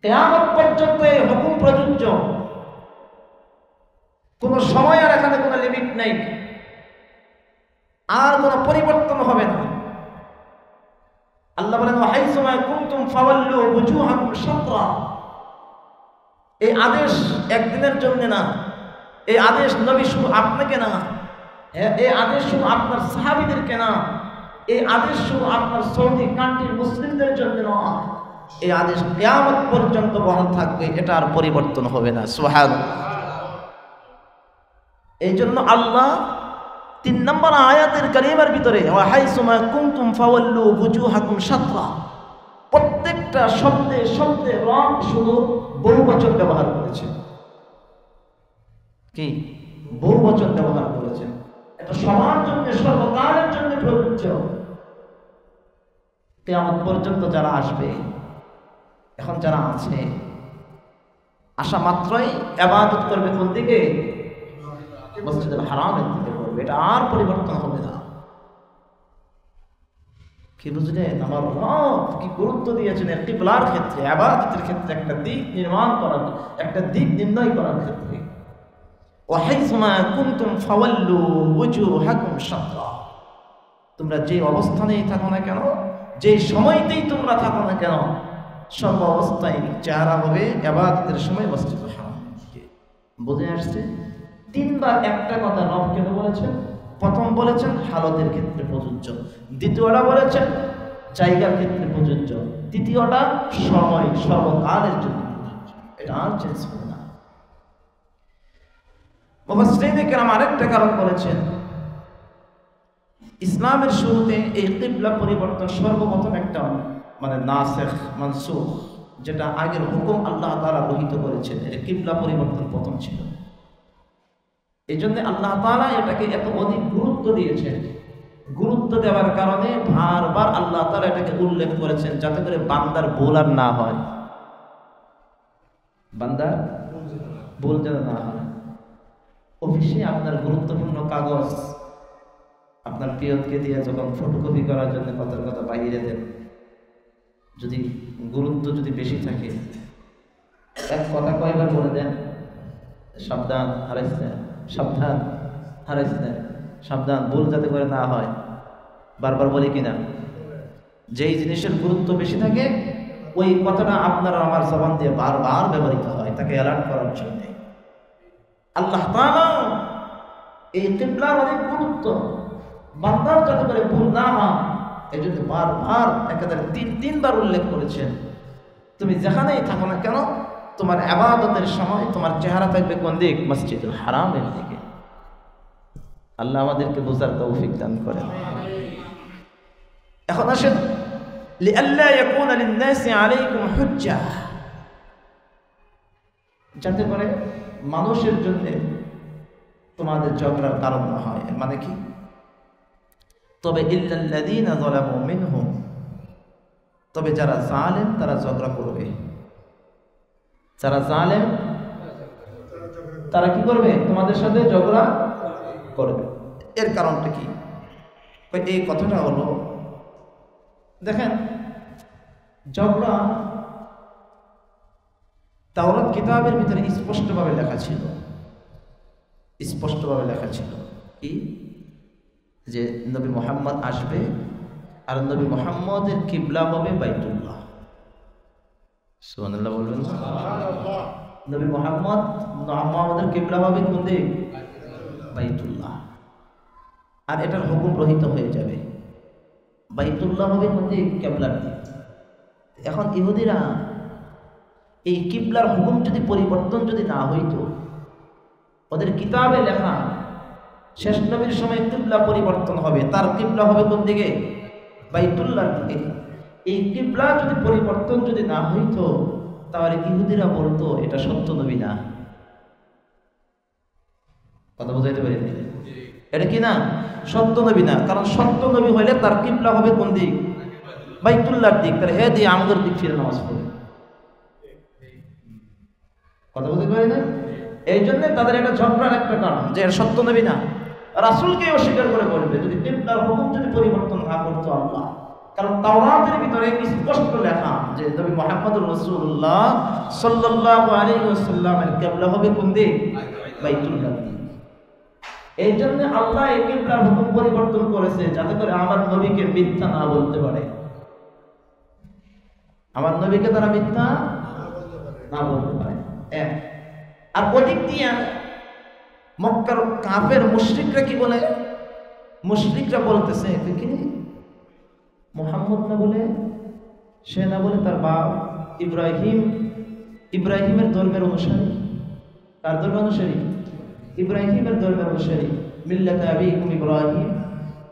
কিয়ামত পর্যন্ত এই হুকুম প্রযোজ্য। কোন সময় আর এখানে কোনো লিমিট নাই, আর কোনো পরিবর্তন হবে না। আল্লাহ বলেন ওয়াহাইসুমা কুনতুম ফাওয়াল্লু ওজুহাকুম শাতরা। এই আদেশ একদিনের জন্য না, এই আদেশ নবী শুধু আপনাকে না, এই আদেশ শুধু আপনার সাহাবীদেরকে না, এই আদেশ শুধু আপনার সৌদি কান্ট্রির মুসলিমদের জন্য নয়, এই আদেশ কিয়ামত পর্যন্ত বহাল থাকবে, এটা আর পরিবর্তন হবে না। সুবহানাল্লাহ। এই জন্য আল্লাহ 3 নম্বর আয়াতের কারিমার ভিতরে ওয়াহাইসুমা কুনতুম ফাওয়াল্লু ওজুহাকুম শাতরা, প্রত্যেকটা শব্দে শব্দে রব শুধু বহুবচন ব্যবহার করেছেন। কি বহুবচন ব্যবহার করেছেন? এটা সবার জন্য, সর্বকালের জন্য প্রযোজ্য। কিয়ামত পর্যন্ত যারা আসবে, এখন যারা আছে, আসা মাত্রই ইবাদত করবে কোন দিকে? মসজিদুল হারামের দিকে করবে, এটা আর পরিবর্তন হবে না। কি বুঝলেন? আমার রব কি গুরুত্ব দিয়েছেন কিবলার ক্ষেত্রে, ইবাদতের ক্ষেত্রে একটা দিক নির্মাণ করার, একটা দিক নির্ণয় করার ক্ষেত্রে। ওয়াহাইসুমা কুনতুম ফাওয়াল্লু ওজুহাকুম শাতরা। তোমরা যে অবস্থানেই থাকো না কেন, যে সময়তেই তোমরা থাকো না কেন, সর্ব অবস্থায় চেহারা হবে ইবাদতের সময় মসজিদুল হারামের দিকে। বুঝে আসছে? 3 বার একটা কথা রব কেন বলেছেন? প্রথম বলেছেন হালতের ক্ষেত্রে প্রযোজ্য, দ্বিতীয়টা বলেছেন জায়গার ক্ষেত্রে প্রযোজ্য, তৃতীয়টা সময় সর্বকালের জন্য প্রযোজ্য। এটা আর চেঞ্জ হবে না। মুফাসসিরিনে কেরাম আরেকটা কারণ বলেছেন, ইসলামের শুরুতে এই কিবলা পরিবর্তন সর্বপ্রথম একটা নাসিখ মানসুখ, যেটা আগের হুকুম আল্লাহ তাআলা রহিত করেছেন, এটা কিবলা পরিবর্তন প্রথম ছিল। এই জন্য আল্লাহ তাআলা এটাকে এত অধিক গুরুত্ব দিয়েছেন। গুরুত্ব দেওয়ার কারণে বারবার আল্লাহ তাআলা এটাকে উল্লেখ করেছেন, যাতে করে বান্দার ভুল আর না হয়, বান্দার ভুল যেন না হয়। অফিসে আপনার গুরুত্বপূর্ণ কাগজ আপনার পিয়নকে দিয়ে যখন ফটোকপি করার জন্য কথার কথা বাইরে দেন, যদি গুরুত্ব যদি বেশি থাকে, এক কথা কয়বার বলে দেন, সাবধান হারাইস না, সাবধান হারাইস না, সাবধান, ভুল যাতে করে না হয়, বারবার বলি কিনা? যেই জিনিসের গুরুত্ব বেশি থাকে ওই কথাটা আপনার আমার জবান দিয়ে বারবার ব্যবহৃত হয়, তাকে অ্যালার্ট করার জন্য। আল্লাহ তাআলা এই কিবলার অনেক গুরুত্ব, বান্দার যাতে করে ভুল না হয় এই জন্য বারবার একাধারে 3 বার উল্লেখ করেছেন। তুমি যেখানেই থাকো না কেন, তোমার ইবাদতের সময় তোমার চেহারা থাকবে কোন দিক? মসজিদুল হারামের দিকে। আল্লাহ আমাদেরকে বোঝার তৌফিক দান করেন। এখন আসেন, লিআল্লা ইয়াকুনা লিন-নাসি আলাইকুম হুজ্জাহ, যাতে করে মানুষের জন্য তোমাদের ঝগড়ার কারণ না হয়। মানে কি? তবে ইল্লাল্লাযীনা যালামু মিনহুম, তবে যারা জালেম তারা ঝগড়া করবে। যারা জালেম তারা কি করবে? তোমাদের সাথে ঝগড়া করবে। এর কারণটা কি? এই কথাটা হলো, দেখেন ঝগড়া তাওরাত কিতাবের ভিতরে স্পষ্টভাবে লেখা ছিল, স্পষ্টভাবে লেখা ছিল কি? যে নবী মুহাম্মদ আসবে আর নবী মুহাম্মদের কিবলা হবে বাইতুল্লাহ। সুবহানাল্লাহ বলবেন। নবী মুহাম্মদের কিবলা হবে কোন দিক? বাইতুল্লাহ। আর এটার হুকুম রহিত হয়ে যাবে, বাইতুল্লাহ হবে কোন দিক? কিবলার দিক। এখন ইহুদিরা এই কিবলার হুকুম যদি পরিবর্তন যদি না হইতো, ওদের কিতাবে লেখা শেষ নবীর সময় কিবলা পরিবর্তন হবে, তার কিবলা হবে কোন দিকে? বাইতুল্লাহর দিকে। এই কিবলা যদি পরিবর্তন যদি না হইতো, তাহলে ইহুদিরা বলতো এটা সত্য নবী না। কথা বুঝাইতে পারি? এটা কি না? সত্য নবী না। কারণ সত্য নবী হইলে তার কিবলা হবে কোন দিক? বাইতুল্লাহর দিক। তার হে দিয়ে আমাদের দিক ফিরে নামাজ পড়ে। কথা বুঝতে পারি না? এই জন্য তাদের এটা ঝগড়ার একটা কারণ যে এর সত্য নবী না। রাসূলকে অস্বীকার করে বলবে যদি কিবলার হুকুম যদি পরিবর্তন না করতো আল্লাহ। কারণ তাওরাতের ভিতরে স্পষ্ট লেখা যে নবী মুহাম্মদুর রাসূলুল্লাহ সাল্লাল্লাহু আলাইহি ওয়াসাল্লামের কিবলা হবে কোন দিক? বাইতুল্লাহ। এই জন্য আল্লাহ এই কিবলার হুকুম পরিবর্তন করেছে যাতে করে আমার নবীকে মিথ্যা না বলতে পারে, আমার নবীকে তারা মিথ্যা না বলতে পারে। আর ওদিক দিয়ে মক্কার কাফের মুশরিকরা কি বলে? মুশরিকরা বলতেছে কি মুহাম্মদ না বলে, সে না বলে তার বাপ ইব্রাহিমের ধর্মের অনুসারী। তার ধর্মের অনুসারী? ইব্রাহিমের ধর্মের অনুসারী। মিল্লাত আবিকুম ইব্রাহিম,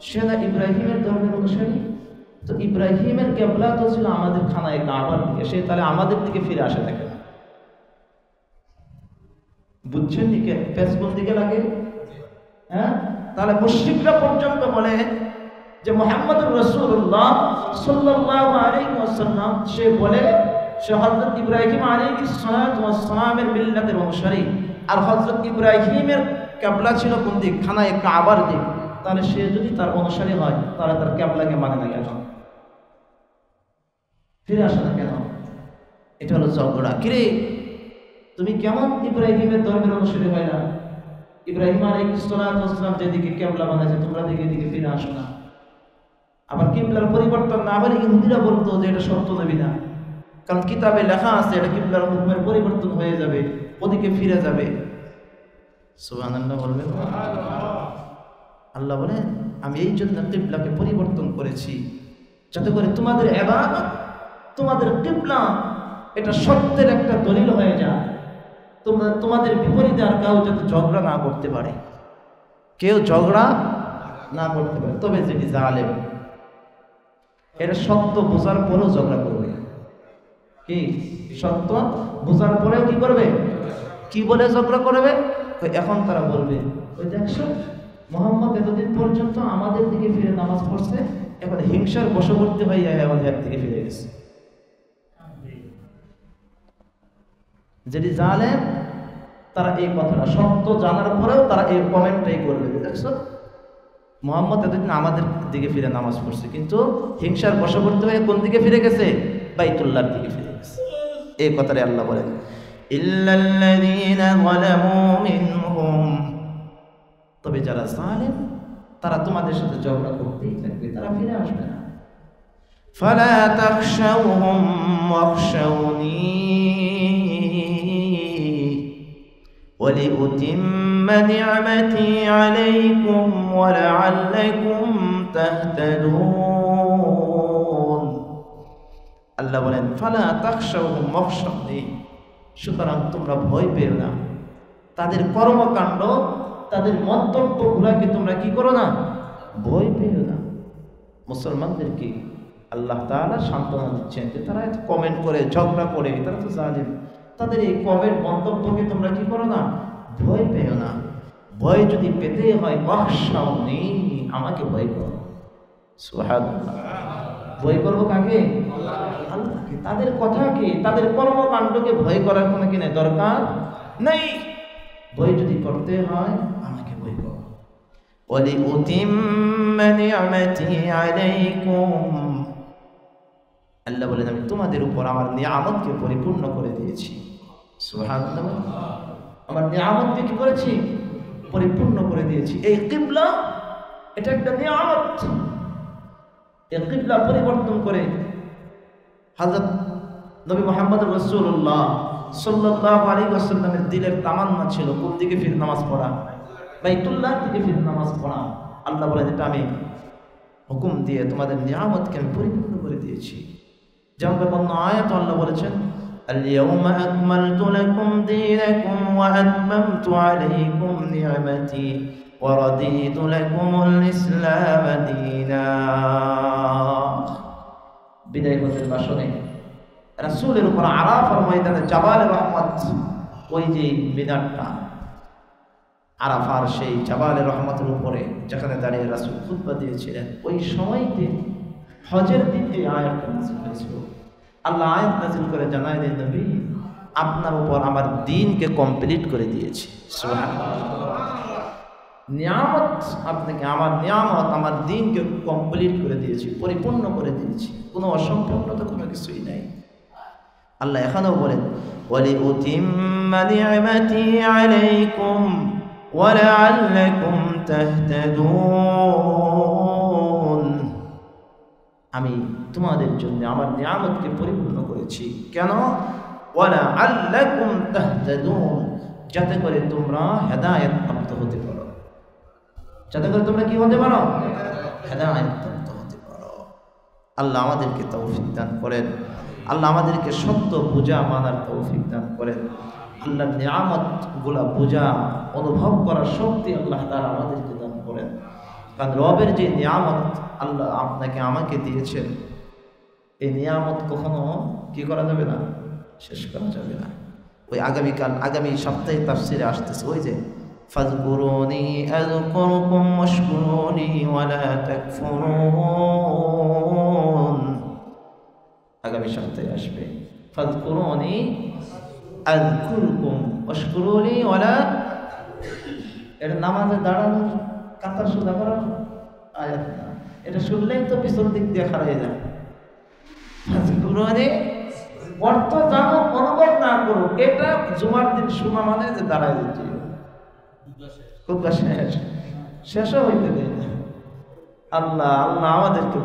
সে না ইব্রাহিমের ধর্মের অনুসারী। তো ইব্রাহিমের কিবলা তো ছিল আমাদের খানায় কাবার দিকে, সে তাহলে আমাদের দিকে ফিরে আসে থাকে না। বুঝছেন দিকে পেস কোন দিকে লাগে? হ্যাঁ, তাহলে মুশরিকরা পর্যন্ত বলে যে মুহাম্মদুর রাসূলুল্লাহ সাল্লাল্লাহু আলাইহি ওয়াসাল্লাম সে বলে সে হযরত ইব্রাহিম আলাইহিস সালাতু ওয়াস সালামের মিল্লাতের অনুসারী। আর হযরত ইব্রাহিমের কিবলা ছিল কোন দিক? খানায় কাবার দিক। তাহলে সে যদি তার অনুসারী হয় তাহলে তার কিবলাকে মানে না কেন? ফিরে আসে না কেন? এটা হলো ঝগড়া। কিরে তুমি কেমন ইব্রাহিমের ধর্মের অনুসারী হয় না? ইব্রাহিম আলাইহিস সালাতু ওয়াস সালাম যেদিকে কিবলা বানাইছে তোমরা দিকে ফিরে আসো না। আবার কিবলার পরিবর্তন না হলে ইহুদিরা বলতো যে এটা সত্য নবী না, কারণ কিতাবে লেখা আছে এটা কিবলার হুকুমের পরিবর্তন হয়ে যাবে, ওদিকে ফিরে যাবে। সুবহানাল্লাহ বলবেন। আল্লাহ বলেন আমি এই জন্য কিবলাকে পরিবর্তন করেছি যাতে করে তোমাদের ইবাদত, তোমাদের কিবলা এটা সত্যের একটা দলিল হয়ে যায়। তোমাদের বিপরীতে আর কেউ যাতে ঝগড়া না করতে পারে, কেউ ঝগড়া না করতে পারে। তবে যেটি জালেম এটা সত্য বোঝার পরেও ঝগড়া করবে। কি সত্য বোঝার পরেও কি করবে? কি বলে ঝগড়া করবে? এখন তারা বলবে ওই দেখছো মুহাম্মদ এতদিন পর্যন্ত আমাদের দিকে ফিরে নামাজ পড়ছে, এখন হিংসার বশবর্তী হয়ে আমাদের দিকে ফিরে গেছে। যেটি জালেম তারা এই কথাটা সত্য জানার পরেও তারা এই কমেন্টটাই করবে, দেখছো মুহাম্মদ এতদিন আমাদের দিকে ফিরে নামাজ পড়ছে কিন্তু হিংসার বশবর্তী হয়ে কোন দিকে ফিরে গেছে? বাইতুল্লাহর দিকে ফিরে গেছে। এই কথাটাই আল্লাহ বলেন ইল্লাল্লাযীনা যালামু মিনহুম, তবে যারা জালেম তারা তোমাদের সাথে ঝগড়া করতেই থাকবে, তারা ফিরে আসবে না। ফালা তাখশাউহুম ওয়াখশাউনি وَلِأُتِمَّ نِعْمَتِي عَلَيْكُمْ وَلَعَلَّكُمْ تَهْتَدُونَ। আল্লাহ বলেন ফালা তাখশাউহুম ওয়াখশাউনি, সুতরাং তোমরা ভয় পেও না, তাদের কর্মকাণ্ড, তাদের মন্তব্যগুলাকে তোমরা কি করো না, ভয় পেও না। মুসলমানদেরকে আল্লাহ তাআলা সান্ত্বনা দিচ্ছেন যে তারা কমেন্ট করে, ঝগড়া করে, তারা তো জালিম, তাদের এই কমেন্ট মন্তব্যকে তোমরা কি করো না, ভয় পেও না। ভয় যদি পেতে হয় ওয়াখশাউনি, আমাকে ভয় করো। সুবহানাল্লাহ। ভয় করবো কাকে? আল্লাহকে। তাদের কথাকে, তাদের কর্মকাণ্ডকে ভয় করার কোনো কিনা দরকার নেই। ভয় যদি করতে হয় আমাকে ভয় করো। ওয়ালিউতিম্মা নি'মাতি আলাইকুম, আল্লাহ বলেন আমি তোমাদের উপর আমার নিয়ামতকে পরিপূর্ণ করে দিয়েছি। সুবহানাল্লাহ। আমার নিয়ামতকে কি করেছি? পরিপূর্ণ করে দিয়েছি। এই কিবলা এটা একটা নিয়ামত। এই কিবলা পরিবর্তন করে হযরত নবী মুহাম্মদ রাসূলুল্লাহ সাল্লাল্লাহু আলাইহি ওয়াসাল্লামের দিলের তামান্না ছিল কোন দিকে ফিরে নামাজ পড়া, বাইতুল্লাহ দিকে ফিরে নামাজ পড়া। আল্লাহ বলেন এটা আমি হুকুম দিয়ে তোমাদের নিয়ামতকে আমি পরিপূর্ণ করে দিয়েছি। যেমন বিভিন্ন আয়াত আল্লাহ বলেছেন আল-ইয়াওমা আকমালতু লাকুম দীনাকুম ওয়া আতমামতু আলাইকুম নি'মাতি ওয়া রাদিতু লাকুমুল ইসলাম দীনা। বিদায় হজের ভাষণে রাসূলের উপর আরাফার ময়দানে জাবাল রহমত, ওই যে মিনারটা আরাফার সেই জাবাল রহমতের উপরে যেখানে দাঁড়িয়ে রাসূল খুতবা দিয়েছিলেন, ওই সময়তে হজের দিন এই আয়াতটা নাযিল হয়েছিল। আল্লাহ আয়াত নাযিল করে জানায় দেন নবী আপনার উপর আমার দ্বীনকে কমপ্লিট করে দিয়েছি। সুবহানাল্লাহ। নিয়ামত আপনাকে, আমার নিয়ামত আমার দ্বীনকে কমপ্লিট করে দিয়েছি, পরিপূর্ণ করে দিয়েছি, কোনো অসম্পূর্ণতা কোনো কিছুই নাই। আল্লাহ এখানেও বলেন ওয়ালিউতিম্মা নি'মাতি আলাইকুম ওয়া লাআল্লাকুম তাহতাদুন, আমি তোমাদের জন্য আমার নিয়ামতকে পরিপূর্ণ করেছি। কেন? ওয়া লাআল্লাকুম তাহতাদুন, যাতে করে তোমরা হেদায়েত প্রাপ্ত হতে পারো। যাতে করে তোমরা কি হতে পারো? হেদায়েত প্রাপ্ত হতে পারো। আল্লাহ আমাদেরকে তৌফিক দান করেন। আল্লাহ আমাদেরকে সত্য পূজা মানার তৌফিক দান করেন। আল্লাহর নিয়ামতগুলা পূজা অনুভব করার শক্তি আল্লাহ তাআলা আমাদেরকে দান করেন। কারণ রবের যে নিয়ামত আল্লাহ আপনাকে আমাকে দিয়েছেন, এই নিয়ামত কখনো কি করা যাবে না, শেষ করা যাবে না। ওই আগামী সপ্তাহে তাফসিরে আসতেছে ওই যে ফাযকুরুনি আযকুরকুম ওয়াশকুরুনি ওয়ালা তাকফুরুন, আগামী সপ্তাহে আসবে ফাযকুরুনি আযকুরকুম ওয়াশকুরুনি ওয়ালা, এটা নামাজে দাঁড়ানোর কাতার সোজা করার আয়াত না, এটা শুনলেই তো পিছন দিক দিয়ে হারিয়ে যায়। ফাযকুরুনি অর্থ জানো, অনুভব না করো, এটা জুমার দিন শোনা মানে যে দাঁড়ায় যেতে খুব শেষও হইতে দেয় না। আল্লাহ আমাদেরকে